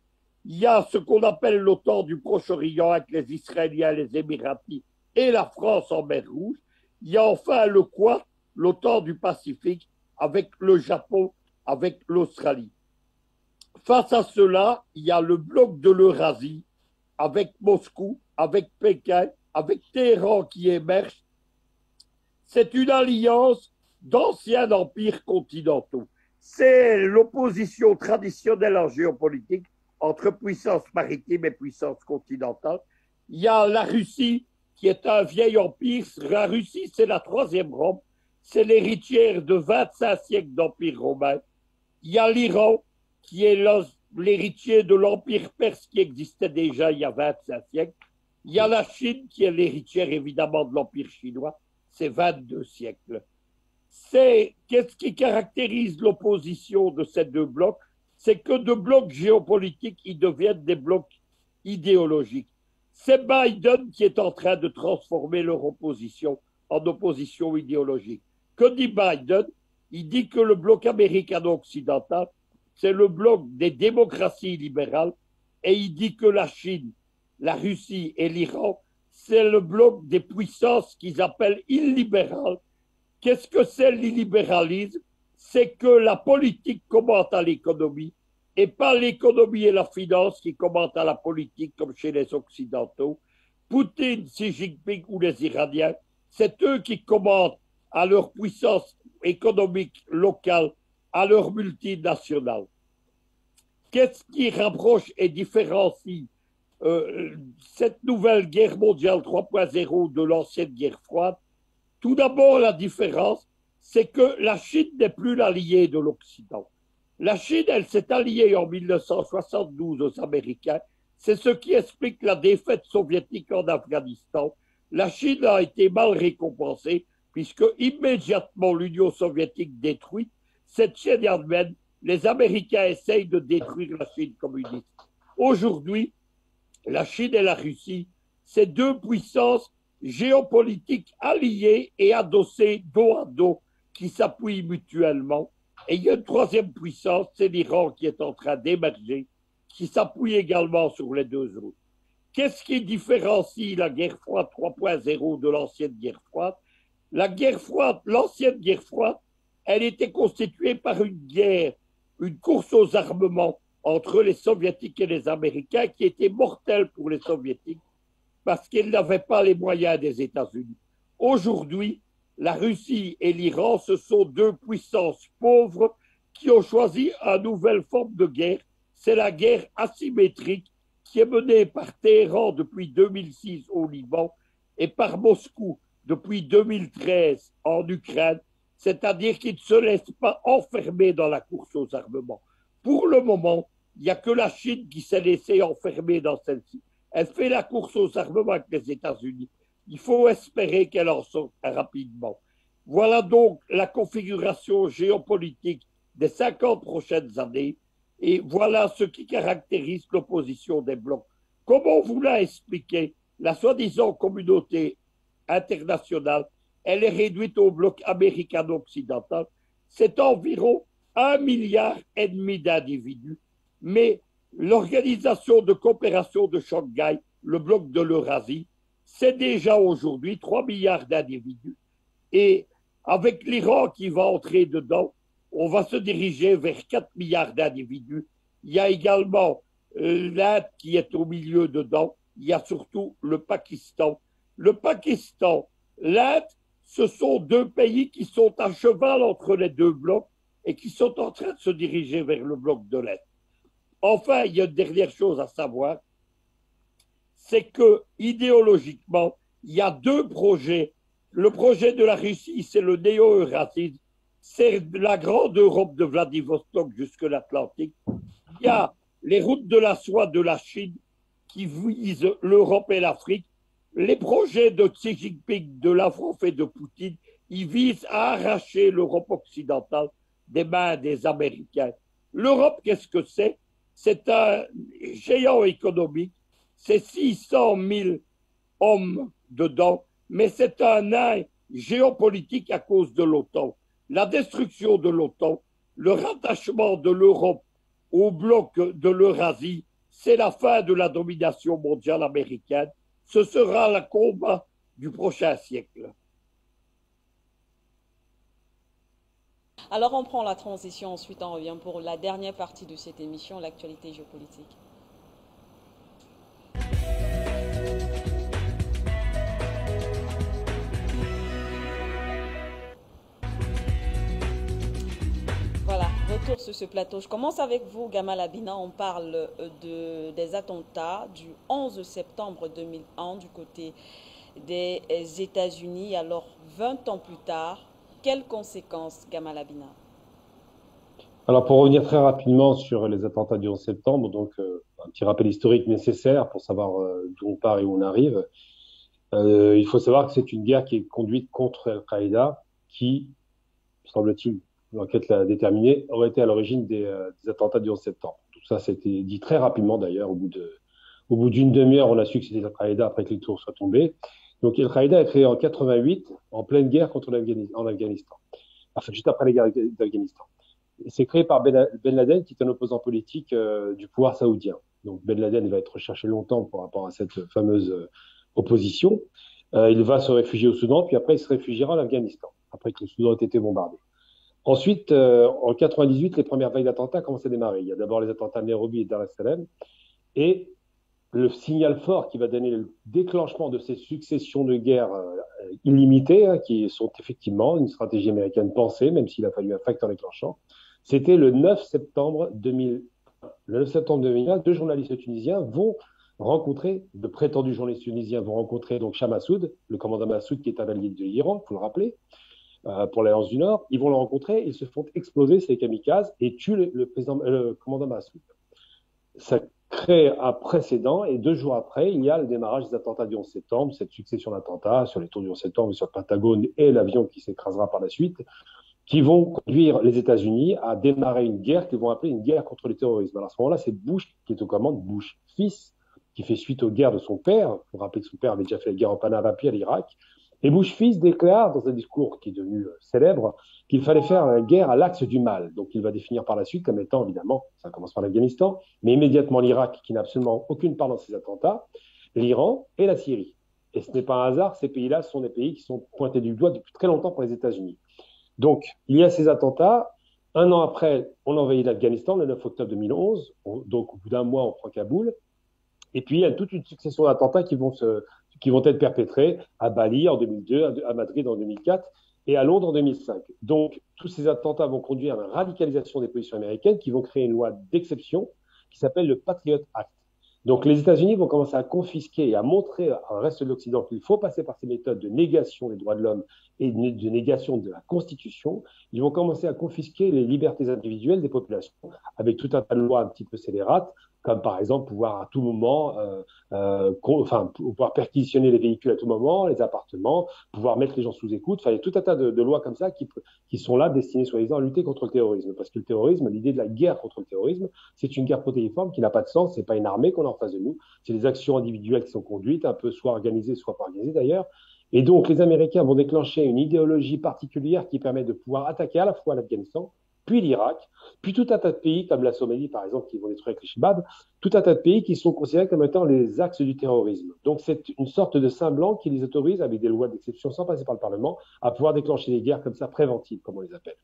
Il y a ce qu'on appelle l'OTAN du Proche-Orient avec les Israéliens, les Émiratis et la France en mer Rouge. Il y a enfin le Quad, l'OTAN du Pacifique, avec le Japon, avec l'Australie. Face à cela, il y a le bloc de l'Eurasie, avec Moscou, avec Pékin, avec Téhéran qui émerge. C'est une alliance d'anciens empires continentaux. C'est l'opposition traditionnelle en géopolitique entre puissance maritime et puissance continentale. Il y a la Russie qui est un vieil empire. La Russie, c'est la troisième Rome. C'est l'héritière de 25 siècles d'empire romain. Il y a l'Iran qui est l'héritier de l'empire perse qui existait déjà il y a 25 siècles. Il y a la Chine qui est l'héritière évidemment de l'empire chinois. C'est 22 siècles. Qu'est-ce qui caractérise l'opposition de ces deux blocs? C'est que de blocs géopolitiques, ils deviennent des blocs idéologiques. C'est Biden qui est en train de transformer leur opposition en opposition idéologique. Que dit Biden? Il dit que le bloc américano-occidental, c'est le bloc des démocraties libérales, et il dit que la Chine, la Russie et l'Iran, c'est le bloc des puissances qu'ils appellent illibérales. Qu'est-ce que c'est l'illibéralisme? C'est que la politique commente à l'économie et pas l'économie et la finance qui commentent à la politique comme chez les Occidentaux. Poutine, Xi Jinping ou les Iraniens, c'est eux qui commentent à leur puissance économique locale, à leur multinationale. Qu'est-ce qui rapproche et différencie cette nouvelle guerre mondiale 3.0 de l'ancienne guerre froide? Tout d'abord, la différence, c'est que la Chine n'est plus l'alliée de l'Occident. La Chine, elle s'est alliée en 1972 aux Américains. C'est ce qui explique la défaite soviétique en Afghanistan. La Chine a été mal récompensée puisque immédiatement l'Union soviétique détruite, cette Tiananmen, les Américains essayent de détruire la Chine communiste. Aujourd'hui, la Chine et la Russie, c'est deux puissances géopolitiques alliées et adossées dos à dos qui s'appuient mutuellement. Et il y a une troisième puissance, c'est l'Iran qui est en train d'émerger, qui s'appuie également sur les deux autres. Qu'est-ce qui différencie la guerre froide 3.0 de l'ancienne guerre froide? La guerre froide, l'ancienne guerre froide, elle était constituée par une guerre, une course aux armements entre les Soviétiques et les Américains qui était mortelle pour les Soviétiques parce qu'ils n'avaient pas les moyens des États-Unis. Aujourd'hui, la Russie et l'Iran, ce sont deux puissances pauvres qui ont choisi une nouvelle forme de guerre. C'est la guerre asymétrique qui est menée par Téhéran depuis 2006 au Liban et par Moscou depuis 2013 en Ukraine, c'est-à-dire qu'ils ne se laissent pas enfermer dans la course aux armements. Pour le moment, il n'y a que la Chine qui s'est laissée enfermer dans celle-ci. Elle fait la course aux armements avec les États-Unis. Il faut espérer qu'elle en sorte rapidement. Voilà donc la configuration géopolitique des 50 prochaines années et voilà ce qui caractérise l'opposition des blocs. Comme on vous l'a expliqué, la soi-disant communauté internationale, elle est réduite au bloc américano-occidental. C'est environ 1,5 milliard d'individus, mais L'Organisation de coopération de Shanghai, le bloc de l'Eurasie, c'est déjà aujourd'hui 3 milliards d'individus. Et avec l'Iran qui va entrer dedans, on va se diriger vers 4 milliards d'individus. Il y a également l'Inde qui est au milieu dedans. Il y a surtout le Pakistan. Le Pakistan, l'Inde, ce sont deux pays qui sont à cheval entre les deux blocs et qui sont en train de se diriger vers le bloc de l'Est. Enfin, il y a une dernière chose à savoir, c'est que idéologiquement, il y a deux projets. Le projet de la Russie, c'est le néo-eurasisme, c'est la grande Europe de Vladivostok jusque l'Atlantique. Il y a les routes de la soie de la Chine qui visent l'Europe et l'Afrique. Les projets de Xi Jinping, de Lavrov et de Poutine, ils visent à arracher l'Europe occidentale des mains des Américains. L'Europe, qu'est-ce que c'est? C'est un géant économique, c'est 600 000 hommes dedans, mais c'est un nain géopolitique à cause de l'OTAN. La destruction de l'OTAN, le rattachement de l'Europe au bloc de l'Eurasie, c'est la fin de la domination mondiale américaine. Ce sera le combat du prochain siècle. Alors on prend la transition, ensuite on revient pour la dernière partie de cette émission, l'actualité géopolitique. Voilà, retour sur ce plateau. Je commence avec vous, Gamal Abina. On parle des attentats du 11 septembre 2001 du côté des États-Unis. Alors, 20 ans plus tard, quelles conséquences, Gamal Abina? Alors, pour revenir très rapidement sur les attentats du 11 septembre, donc un petit rappel historique nécessaire pour savoir d'où on part et où on arrive. Il faut savoir que c'est une guerre qui est conduite contre Al-Qaïda, qui, semble-t-il, l'enquête l'a déterminé, aurait été à l'origine des attentats du 11 septembre. Tout ça, c'était dit très rapidement d'ailleurs. Au bout d'une demi-heure, on a su que c'était Al-Qaïda après que les tours soient tombés. Donc, Al-Qaïda est créé en 88, en pleine guerre contre l'Afghanistan. Enfin, juste après les guerres d'Afghanistan. C'est créé par Ben Laden, qui est un opposant politique du pouvoir saoudien. Donc, Ben Laden va être recherché longtemps par rapport à cette fameuse opposition. Il va se réfugier au Soudan, puis après, il se réfugiera en Afghanistan, après que le Soudan ait été bombardé. Ensuite, en 98, les premières vagues d'attentats commencent à démarrer. Il y a d'abord les attentats à Nairobi et Dar es Salaam. Et le signal fort qui va donner le déclenchement de ces successions de guerres illimitées, qui sont effectivement une stratégie américaine pensée, même s'il a fallu un facteur déclenchant, c'était le 9 septembre 2000. Le 9 septembre 2001, deux journalistes tunisiens vont rencontrer, de prétendus journalistes tunisiens vont rencontrer donc Shah Massoud, le commandant Massoud qui est un allié de l'Iran, il faut le rappeler, pour l'Alliance du Nord. Ils vont le rencontrer, ils se font exploser, ces kamikazes, et tuent le commandant Massoud. Ça crée un précédent, et 2 jours après, il y a le démarrage des attentats du 11 septembre, cette succession d'attentats sur les tours du 11 septembre, sur le Pentagone et l'avion qui s'écrasera par la suite, qui vont conduire les États-Unis à démarrer une guerre qu'ils vont appeler une guerre contre le terrorisme. Alors à ce moment-là, c'est Bush qui est aux commandes, Bush fils, qui fait suite aux guerres de son père. Il faut rappeler que son père avait déjà fait la guerre en Panama puis à l'Irak. Et Bush fils déclare dans un discours qui est devenu célèbre qu'il fallait faire la guerre à l'axe du mal. Donc il va définir par la suite comme étant, évidemment, ça commence par l'Afghanistan, mais immédiatement l'Irak, qui n'a absolument aucune part dans ces attentats, l'Iran et la Syrie. Et ce n'est pas un hasard, ces pays-là sont des pays qui sont pointés du doigt depuis très longtemps pour les États-Unis. Donc, il y a ces attentats. 1 an après, on envahit l'Afghanistan, le 9 octobre 2011. Donc, au bout d'un mois, on prend Kaboul. Et puis, il y a toute une succession d'attentats qui vont être perpétrés à Bali en 2002, à Madrid en 2004 et à Londres en 2005. Donc, tous ces attentats vont conduire à la radicalisation des positions américaines qui vont créer une loi d'exception qui s'appelle le Patriot Act. Donc, les États-Unis vont commencer à confisquer et à montrer au reste de l'Occident qu'il faut passer par ces méthodes de négation des droits de l'homme et de négation de la Constitution. Ils vont commencer à confisquer les libertés individuelles des populations avec tout un tas de lois un petit peu scélérates, comme par exemple pouvoir à tout moment, pouvoir perquisitionner les véhicules à tout moment, les appartements, pouvoir mettre les gens sous écoute. Enfin, il y a tout un tas de lois comme ça qui sont là destinées soi-disant à lutter contre le terrorisme. Parce que le terrorisme, l'idée de la guerre contre le terrorisme, c'est une guerre protéiforme qui n'a pas de sens. C'est pas une armée qu'on a en face de nous. C'est des actions individuelles qui sont conduites, un peu soit organisées, soit pas organisées d'ailleurs. Et donc, les Américains vont déclencher une idéologie particulière qui permet de pouvoir attaquer à la fois l'Afghanistan puis l'Irak, puis tout un tas de pays comme la Somalie, par exemple, qui vont détruire avec les Shabab, tout un tas de pays qui sont considérés comme étant les axes du terrorisme. Donc c'est une sorte de saint blanc qui les autorise, avec des lois d'exception sans passer par le Parlement, à pouvoir déclencher des guerres comme ça préventives, comme on les appelle.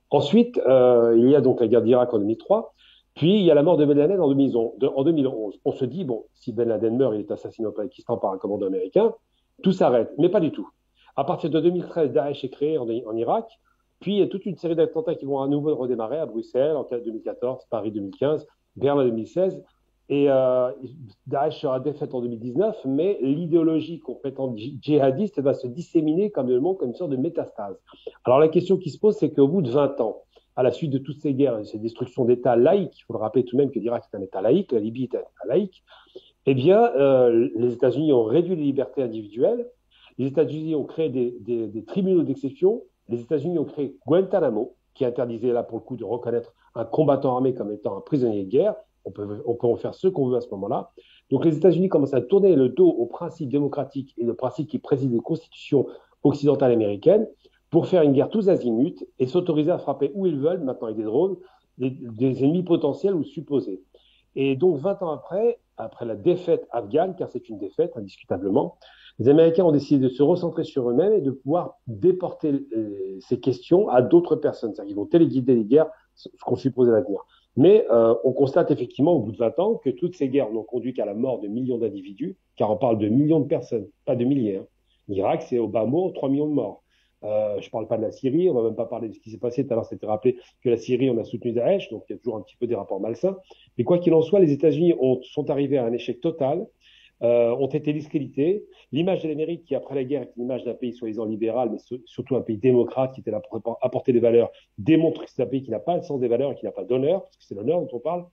Ensuite, il y a donc la guerre d'Irak en 2003, puis il y a la mort de Ben Laden en 2011. On se dit, bon, si Ben Laden meurt, il est assassiné au Pakistan par un commando américain, tout s'arrête, mais pas du tout. À partir de 2013, Daesh est créé en Irak, puis il y a toute une série d'attentats qui vont à nouveau redémarrer à Bruxelles en 2014, Paris 2015, Berlin 2016, et Daesh sera défaite en 2019, mais l'idéologie complètement djihadiste va se disséminer comme une sorte de métastase. Alors la question qui se pose, c'est qu'au bout de 20 ans, à la suite de toutes ces guerres et ces destructions d'États laïques, il faut le rappeler tout de même que l'Irak est un État laïque, la Libye est un État laïque, eh bien, les États-Unis ont réduit les libertés individuelles, les États-Unis ont créé des tribunaux d'exception, les États-Unis ont créé Guantanamo, qui interdisait là pour le coup de reconnaître un combattant armé comme étant un prisonnier de guerre. On peut en faire ce qu'on veut à ce moment-là. Donc les États-Unis commencent à tourner le dos aux principes démocratiques et le principe qui préside les constitutions occidentales américaines pour faire une guerre tous azimuts et s'autoriser à frapper où ils veulent, maintenant avec des drones, des ennemis potentiels ou supposés. Et donc 20 ans après la défaite afghane, car c'est une défaite indiscutablement, les Américains ont décidé de se recentrer sur eux-mêmes et de pouvoir déporter ces questions à d'autres personnes. C'est-à-dire qu'ils vont téléguider les guerres, ce qu'on supposait à l'avenir. Mais on constate effectivement au bout de 20 ans que toutes ces guerres n'ont conduit qu'à la mort de millions d'individus, car on parle de millions de personnes, pas de milliers. L'Irak, c'est au bas mot 3 millions de morts. Je ne parle pas de la Syrie, on ne va même pas parler de ce qui s'est passé. Tout à l'heure, c'était rappelé que la Syrie, on a soutenu Daesh, donc il y a toujours un petit peu des rapports malsains. Mais quoi qu'il en soit, les États-Unis sont arrivés à un échec total, ont été discrédités. L'image de l'Amérique, qui après la guerre est l'image d'un pays soi-disant libéral, mais surtout un pays démocrate qui était là pour apporter des valeurs, démontre que c'est un pays qui n'a pas le sens des valeurs et qui n'a pas d'honneur, parce que c'est l'honneur dont on parle.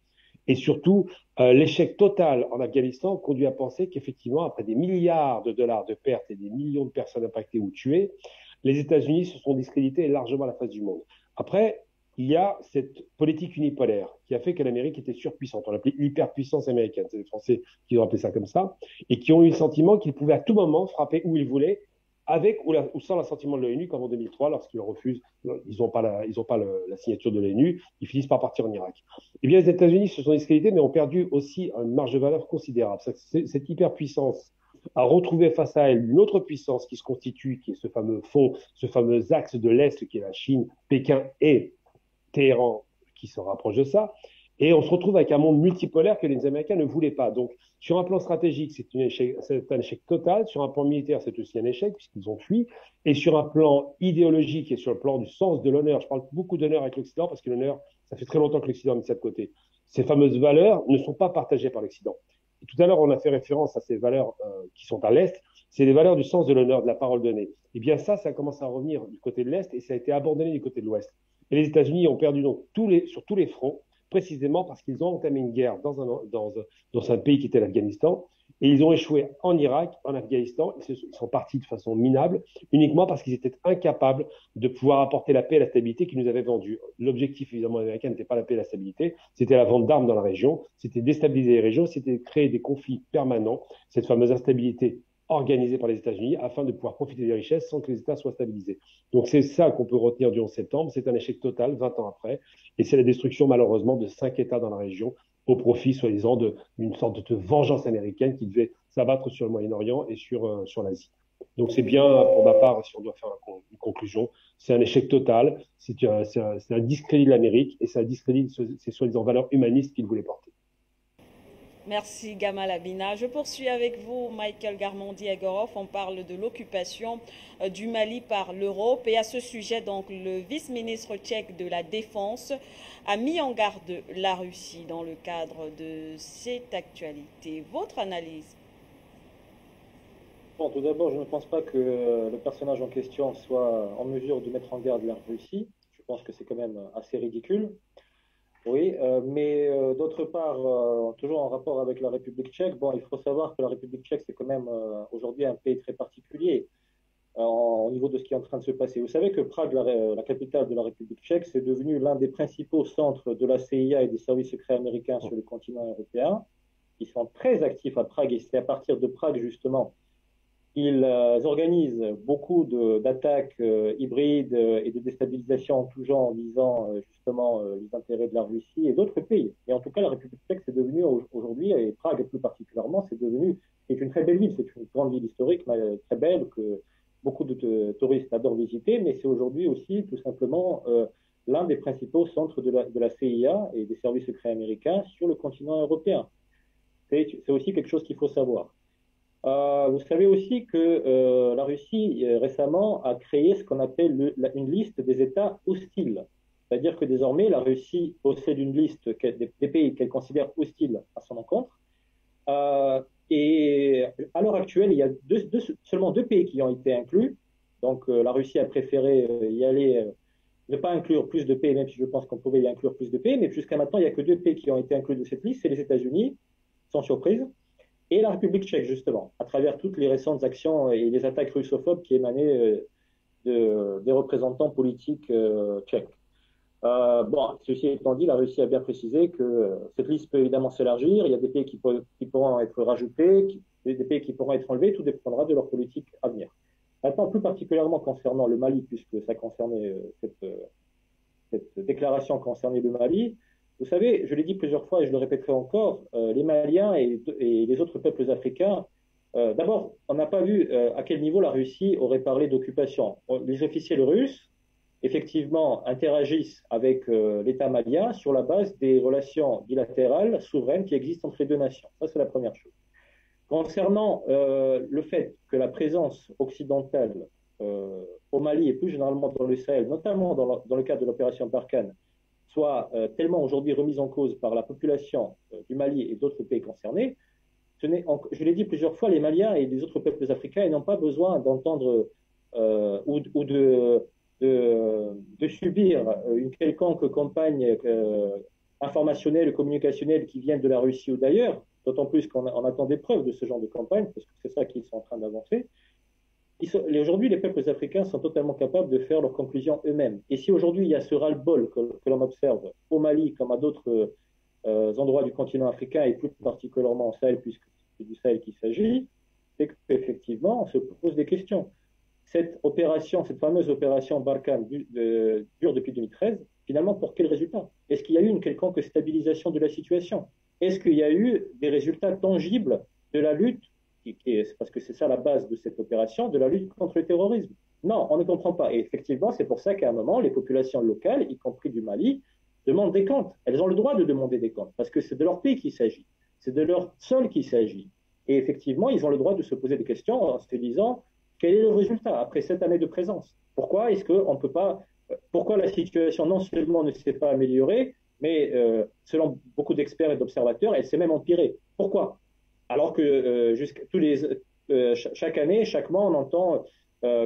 Et surtout, l'échec total en Afghanistan conduit à penser qu'effectivement, après des milliards de dollars de pertes et des millions de personnes impactées ou tuées, les États-Unis se sont discrédités largement à la face du monde. Après, il y a cette politique unipolaire qui a fait que l'Amérique était surpuissante. On l'appelait l'hyperpuissance américaine. C'est les Français qui ont appelé ça comme ça. Et qui ont eu le sentiment qu'ils pouvaient à tout moment frapper où ils voulaient, avec ou sans l'assentiment de l'ONU, comme en 2003, lorsqu'ils refusent, ils n'ont pas la signature de l'ONU, ils finissent par partir en Irak. Eh bien, les États-Unis se sont discrédités, mais ont perdu aussi une marge de valeur considérable. Cette hyperpuissance a retrouvé face à elle une autre puissance qui se constitue, qui est ce fameux fond, ce fameux axe de l'Est, qui est la Chine, Pékin et Téhéran, qui se rapproche de ça. Et on se retrouve avec un monde multipolaire que les Américains ne voulaient pas. Donc, sur un plan stratégique, c'est un échec total. Sur un plan militaire, c'est aussi un échec, puisqu'ils ont fui. Et sur un plan idéologique et sur le plan du sens de l'honneur, je parle beaucoup d'honneur avec l'Occident, parce que l'honneur, ça fait très longtemps que l'Occident a mis ça de côté. Ces fameuses valeurs ne sont pas partagées par l'Occident. Et tout à l'heure, on a fait référence à ces valeurs qui sont à l'Est. C'est les valeurs du sens de l'honneur, de la parole donnée. Eh bien, ça commence à revenir du côté de l'Est et ça a été abandonné du côté de l'Ouest. Et les États-Unis ont perdu donc sur tous les fronts, précisément parce qu'ils ont entamé une guerre dans un pays qui était l'Afghanistan, et ils ont échoué en Irak, en Afghanistan. Ils sont partis de façon minable, uniquement parce qu'ils étaient incapables de pouvoir apporter la paix et la stabilité qu'ils nous avaient vendue. L'objectif, évidemment, américain n'était pas la paix et la stabilité, c'était la vente d'armes dans la région, c'était déstabiliser les régions, c'était créer des conflits permanents, cette fameuse instabilité organisée par les États-Unis afin de pouvoir profiter des richesses sans que les États soient stabilisés. Donc c'est ça qu'on peut retenir du 11 septembre, c'est un échec total 20 ans après, et c'est la destruction malheureusement de 5 États dans la région au profit soi-disant d'une sorte de vengeance américaine qui devait s'abattre sur le Moyen-Orient et sur l'Asie. Donc c'est bien, pour ma part, si on doit faire une conclusion, c'est un échec total, c'est un discrédit de l'Amérique et c'est un discrédit de ces soi-disant valeurs humanistes qu'il voulait porter. Merci Gamal Abina. Je poursuis avec vous, Michael Garmondi-Egorov. On parle de l'occupation du Mali par l'Europe. Et à ce sujet, donc, le vice-ministre tchèque de la Défense a mis en garde la Russie dans le cadre de cette actualité. Votre analyse? Bon, tout d'abord, je ne pense pas que le personnage en question soit en mesure de mettre en garde la Russie. Je pense que c'est quand même assez ridicule. Oui, mais d'autre part, toujours en rapport avec la République tchèque, bon, il faut savoir que la République tchèque, c'est quand même aujourd'hui un pays très particulier au niveau de ce qui est en train de se passer. Vous savez que Prague, la capitale de la République tchèque, c'est devenu l'un des principaux centres de la CIA et des services secrets américains sur le continent européen. Ils sont très actifs à Prague et c'est à partir de Prague, justement, Ils organisent beaucoup d'attaques hybrides et de déstabilisation en tout genre en visant justement les intérêts de la Russie et d'autres pays. Et en tout cas, la République tchèque, c'est devenu aujourd'hui, et Prague plus particulièrement, c'est une très belle ville, c'est une grande ville historique, très belle, que beaucoup de touristes adorent visiter, mais c'est aujourd'hui aussi tout simplement l'un des principaux centres de la CIA et des services secrets américains sur le continent européen. C'est aussi quelque chose qu'il faut savoir. Vous savez aussi que la Russie récemment a créé ce qu'on appelle une liste des États hostiles. C'est-à-dire que désormais, la Russie possède une liste des pays qu'elle considère hostiles à son encontre. Et à l'heure actuelle, il y a seulement 2 pays qui ont été inclus. Donc la Russie a préféré y aller, ne pas inclure plus de pays, même si je pense qu'on pouvait y inclure plus de pays. Mais jusqu'à maintenant, il n'y a que 2 pays qui ont été inclus de cette liste, c'est les États-Unis, sans surprise, et la République tchèque, justement, à travers toutes les récentes actions et les attaques russophobes qui émanaient des représentants politiques tchèques. Bon, ceci étant dit, la Russie a bien précisé que cette liste peut évidemment s'élargir. Il y a des pays qui pourront être rajoutés, des pays qui pourront être enlevés. Tout dépendra de leur politique à venir. Maintenant, plus particulièrement concernant le Mali, puisque ça concernait cette déclaration concernait le Mali, vous savez, je l'ai dit plusieurs fois et je le répéterai encore, les Maliens et les autres peuples africains, d'abord, on n'a pas vu à quel niveau la Russie aurait parlé d'occupation. Les officiels russes, effectivement, interagissent avec l'État malien sur la base des relations bilatérales souveraines qui existent entre les 2 nations. Ça, c'est la première chose. Concernant le fait que la présence occidentale au Mali et plus généralement dans le Sahel, notamment dans le cadre de l'opération Barkhane, soit tellement aujourd'hui remise en cause par la population du Mali et d'autres pays concernés, je l'ai dit plusieurs fois, les Maliens et les autres peuples africains n'ont pas besoin d'entendre ou de subir une quelconque campagne informationnelle, communicationnelle qui vienne de la Russie ou d'ailleurs, d'autant plus qu'on attend des preuves de ce genre de campagne, parce que c'est ça qu'ils sont en train d'avancer. Aujourd'hui, les peuples africains sont totalement capables de faire leurs conclusions eux-mêmes. Et si aujourd'hui il y a ce ras-le-bol que l'on observe au Mali comme à d'autres endroits du continent africain et plus particulièrement au Sahel, puisque c'est du Sahel qu'il s'agit, c'est qu'effectivement on se pose des questions. Cette fameuse opération Barkhane dure depuis 2013, finalement pour quel résultat? Est-ce qu'il y a eu une quelconque stabilisation de la situation? Est-ce qu'il y a eu des résultats tangibles de la lutte, parce que c'est ça la base de cette opération, de la lutte contre le terrorisme? Non, on ne comprend pas. Et effectivement, c'est pour ça qu'à un moment, les populations locales, y compris du Mali, demandent des comptes. Elles ont le droit de demander des comptes, parce que c'est de leur pays qu'il s'agit, c'est de leur sol qu'il s'agit. Et effectivement, ils ont le droit de se poser des questions en se disant, quel est le résultat après 7 années de présence? Pourquoi est-ce qu'on peut pas, pourquoi la situation non seulement ne s'est pas améliorée, mais selon beaucoup d'experts et d'observateurs, elle s'est même empirée? Pourquoi? Alors que chaque année, chaque mois, on entend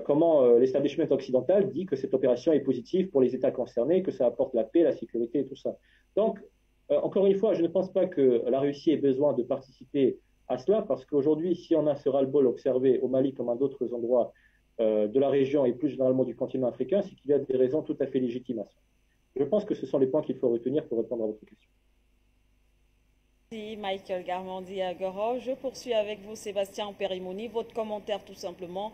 comment l'establishment occidental dit que cette opération est positive pour les États concernés, que ça apporte la paix, la sécurité et tout ça. Donc, encore une fois, je ne pense pas que la Russie ait besoin de participer à cela, parce qu'aujourd'hui, si on a ce ras-le-bol observé au Mali comme à d'autres endroits de la région et plus généralement du continent africain, c'est qu'il y a des raisons tout à fait légitimes à ça. Je pense que ce sont les points qu'il faut retenir pour répondre à votre question. Merci Michael Garmandia-Goro. Je poursuis avec vous, Sébastien Périmoni. Votre commentaire tout simplement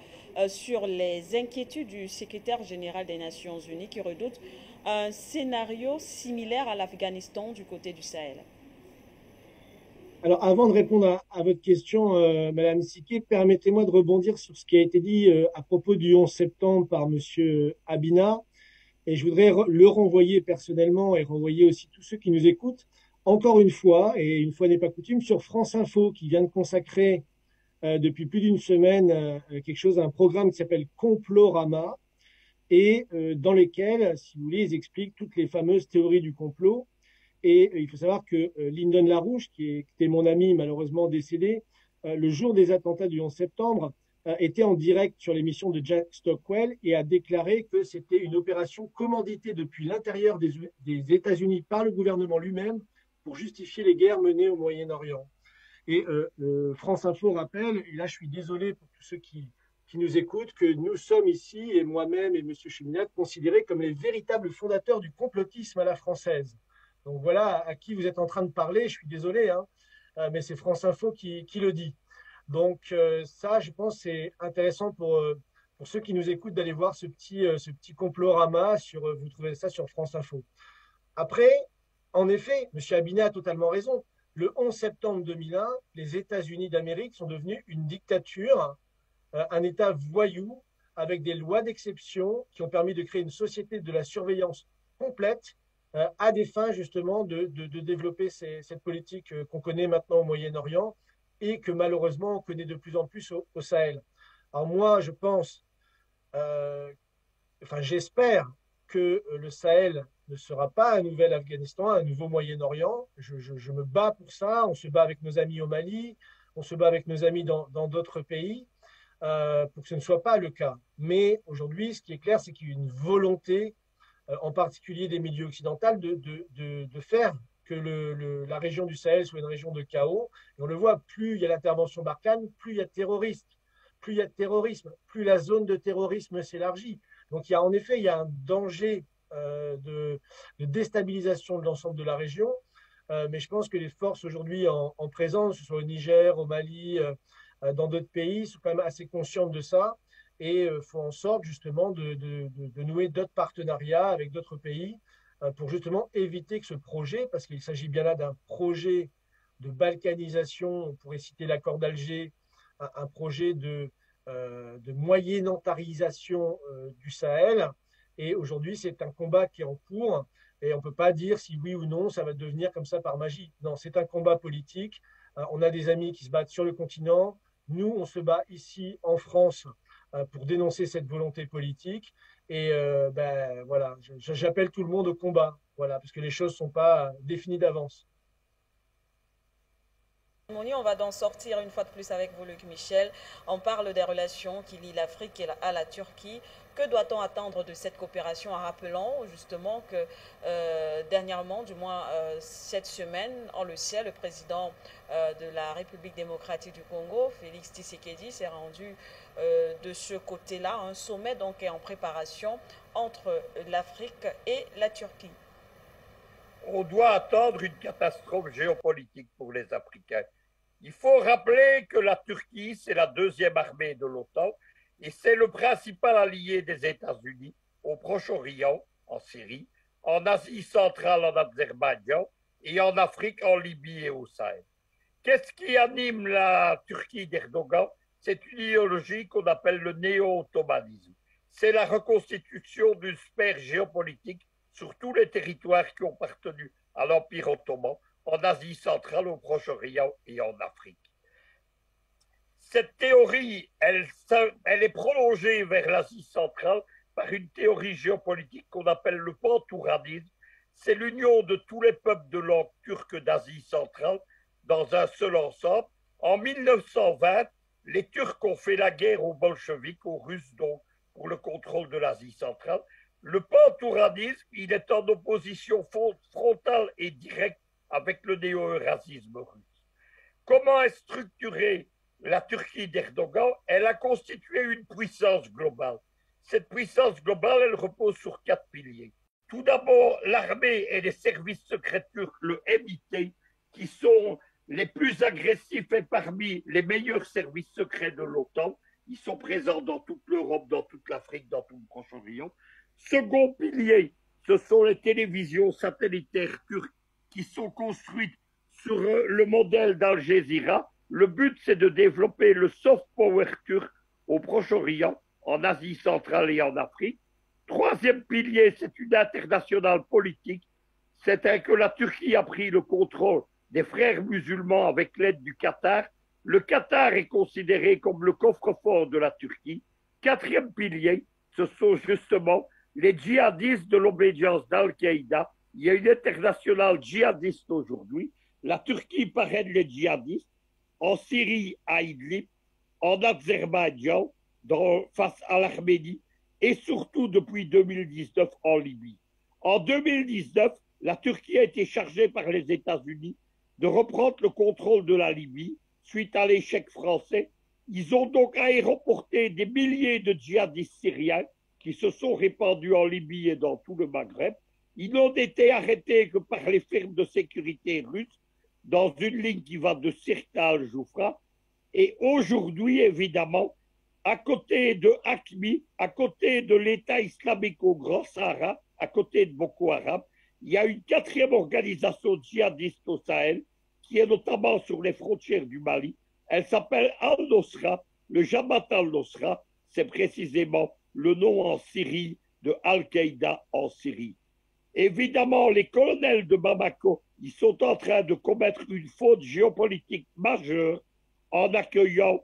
sur les inquiétudes du secrétaire général des Nations Unies qui redoute un scénario similaire à l'Afghanistan du côté du Sahel. Alors, avant de répondre à votre question, Madame Siké, permettez-moi de rebondir sur ce qui a été dit à propos du 11 septembre par Monsieur Abina. Et je voudrais le renvoyer personnellement et renvoyer aussi tous ceux qui nous écoutent, encore une fois, et une fois n'est pas coutume, sur France Info, qui vient de consacrer depuis plus d'une semaine un programme qui s'appelle Complorama, et dans lequel, si vous voulez, ils expliquent toutes les fameuses théories du complot. Et il faut savoir que Lyndon LaRouche, qui était mon ami malheureusement décédé, le jour des attentats du 11 septembre, était en direct sur l'émission de Jack Stockwell et a déclaré que c'était une opération commanditée depuis l'intérieur des États-Unis par le gouvernement lui-même pour justifier les guerres menées au Moyen-Orient. Et France Info rappelle, et là je suis désolé pour tous ceux qui nous écoutent, que nous sommes ici, et moi-même et M. Cheminade, considérés comme les véritables fondateurs du complotisme à la française. Donc voilà à qui vous êtes en train de parler, je suis désolé, mais c'est France Info qui le dit. Donc ça, je pense, c'est intéressant pour ceux qui nous écoutent d'aller voir ce petit complorama vous trouvez ça sur France Info. Après, en effet, M. Abinet a totalement raison. Le 11 septembre 2001, les États-Unis d'Amérique sont devenus une dictature, un État voyou, avec des lois d'exception qui ont permis de créer une société de la surveillance complète à des fins justement de développer cette politique qu'on connaît maintenant au Moyen-Orient et que malheureusement on connaît de plus en plus au Sahel. Alors moi, je pense, j'espère que le Sahel ne sera pas un nouvel Afghanistan, un nouveau Moyen-Orient. Je me bats pour ça. On se bat avec nos amis au Mali, on se bat avec nos amis dans d'autres pays pour que ce ne soit pas le cas. Mais aujourd'hui, ce qui est clair, c'est qu'il y a une volonté, en particulier des milieux occidentaux, de faire que la région du Sahel soit une région de chaos. Et on le voit, plus il y a l'intervention Barkhane, plus il y a de terroristes, plus il y a de terrorisme, plus la zone de terrorisme s'élargit. Donc en effet, il y a un danger de déstabilisation de l'ensemble de la région. Mais je pense que les forces aujourd'hui en présence, que ce soit au Niger, au Mali, dans d'autres pays, sont quand même assez conscientes de ça et font en sorte justement de nouer d'autres partenariats avec d'autres pays pour justement éviter que ce projet, parce qu'il s'agit bien là d'un projet de balkanisation, on pourrait citer l'accord d'Alger, un projet de moyenentarisation du Sahel. Et aujourd'hui, c'est un combat qui est en cours et on ne peut pas dire si oui ou non ça va devenir comme ça par magie. Non, c'est un combat politique. On a des amis qui se battent sur le continent. Nous, on se bat ici en France pour dénoncer cette volonté politique. Et voilà, j'appelle tout le monde au combat, voilà, parce que les choses ne sont pas définies d'avance. On va donc sortir une fois de plus avec vous, Luc Michel. On parle des relations qui lient l'Afrique à la Turquie. Que doit-on attendre de cette coopération en rappelant justement que dernièrement, du moins cette semaine, on le sait, le président de la République démocratique du Congo, Félix Tshisekedi, s'est rendu de ce côté-là. Un sommet donc est en préparation entre l'Afrique et la Turquie. On doit attendre une catastrophe géopolitique pour les Africains. Il faut rappeler que la Turquie, c'est la deuxième armée de l'OTAN et c'est le principal allié des États-Unis au Proche-Orient, en Syrie, en Asie centrale, en Azerbaïdjan et en Afrique, en Libye et au Sahel. Qu'est-ce qui anime la Turquie d'Erdogan? C'est une idéologie qu'on appelle le néo-ottomanisme. C'est la reconstitution d'une sphère géopolitique sur tous les territoires qui ont appartenu à l'Empire ottoman, en Asie centrale, au Proche-Orient et en Afrique. Cette théorie, elle est prolongée vers l'Asie centrale par une théorie géopolitique qu'on appelle le pantouranisme. C'est l'union de tous les peuples de langue turque d'Asie centrale dans un seul ensemble. En 1920, les Turcs ont fait la guerre aux bolcheviks, aux Russes donc, pour le contrôle de l'Asie centrale. Le pantouranisme, il est en opposition frontale et directe avec le néo-eurasisme russe. Comment est structurée la Turquie d'Erdogan? Elle a constitué une puissance globale. Cette puissance globale, elle repose sur 4 piliers. Tout d'abord, l'armée et les services secrets turcs, le MIT, qui sont les plus agressifs et parmi les meilleurs services secrets de l'OTAN. Ils sont présents dans toute l'Europe, dans toute l'Afrique, dans tout le Proche-Orient. Second pilier, ce sont les télévisions satellitaires turques qui sont construites sur le modèle d'Al Jazeera. Le but, c'est de développer le soft power turc au Proche-Orient, en Asie centrale et en Afrique. Troisième pilier, c'est une internationale politique. C'est que la Turquie a pris le contrôle des frères musulmans avec l'aide du Qatar. Le Qatar est considéré comme le coffre-fort de la Turquie. Quatrième pilier, ce sont justement les djihadistes de l'obédience d'Al-Qaïda. Il y a une internationale djihadiste aujourd'hui. La Turquie parraine les djihadistes en Syrie, à Idlib, en Azerbaïdjan, face à l'Arménie et surtout depuis 2019 en Libye. En 2019, la Turquie a été chargée par les États-Unis de reprendre le contrôle de la Libye suite à l'échec français. Ils ont donc aéroporté des milliers de djihadistes syriens qui se sont répandus en Libye et dans tout le Maghreb. Ils n'ont été arrêtés que par les firmes de sécurité russes dans une ligne qui va de Sirte à Al-Joufra. Et aujourd'hui, évidemment, à côté de AQMI, à côté de l'État islamique au Grand Sahara, à côté de Boko Haram, il y a une quatrième organisation djihadiste au Sahel, qui est notamment sur les frontières du Mali. Elle s'appelle Al-Nosra, le Jabhat al-Nosra, c'est précisément le nom en Syrie de Al-Qaïda en Syrie. Évidemment, les colonels de Bamako, ils sont en train de commettre une faute géopolitique majeure en accueillant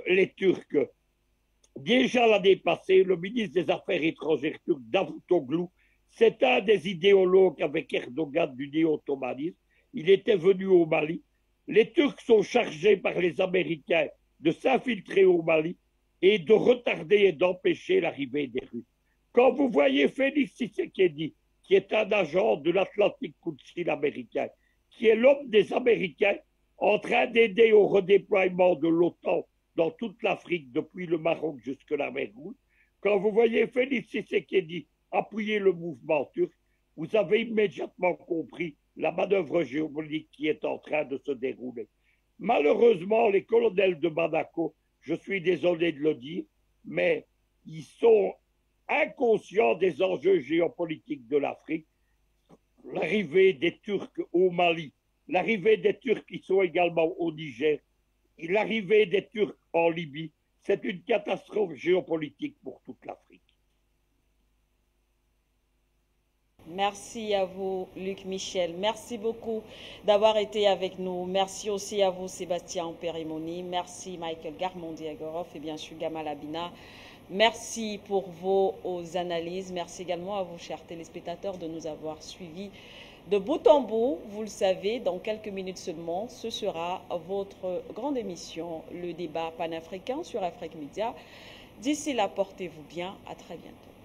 les Turcs. Déjà l'année passée, le ministre des Affaires étrangères turc, Davutoglu, c'est un des idéologues avec Erdogan du néo-ottomanisme. Il était venu au Mali. Les Turcs sont chargés par les Américains de s'infiltrer au Mali et de retarder et d'empêcher l'arrivée des Russes. Quand vous voyez Félix Tshisekedi, qui est un agent de l'Atlantique Council américain, qui est l'homme des Américains en train d'aider au redéploiement de l'OTAN dans toute l'Afrique, depuis le Maroc jusqu'à la mer Rouge, quand vous voyez Félix Tshisekedi appuyer le mouvement turc, vous avez immédiatement compris la manœuvre géopolitique qui est en train de se dérouler. Malheureusement, les colonels de Bamako, je suis désolé de le dire, mais ils sont inconscients des enjeux géopolitiques de l'Afrique. L'arrivée des Turcs au Mali, l'arrivée des Turcs qui sont également au Niger, l'arrivée des Turcs en Libye, c'est une catastrophe géopolitique pour toute l'Afrique. Merci à vous, Luc Michel. Merci beaucoup d'avoir été avec nous. Merci aussi à vous, Sébastien Périmoni. Merci, Michael Garmondi-Agorov et bien sûr, Gamal Abina. Merci pour vos analyses. Merci également à vous, chers téléspectateurs, de nous avoir suivis de bout en bout. Vous le savez, dans quelques minutes seulement, ce sera votre grande émission, le débat panafricain sur Afrique Média. D'ici là, portez-vous bien. À très bientôt.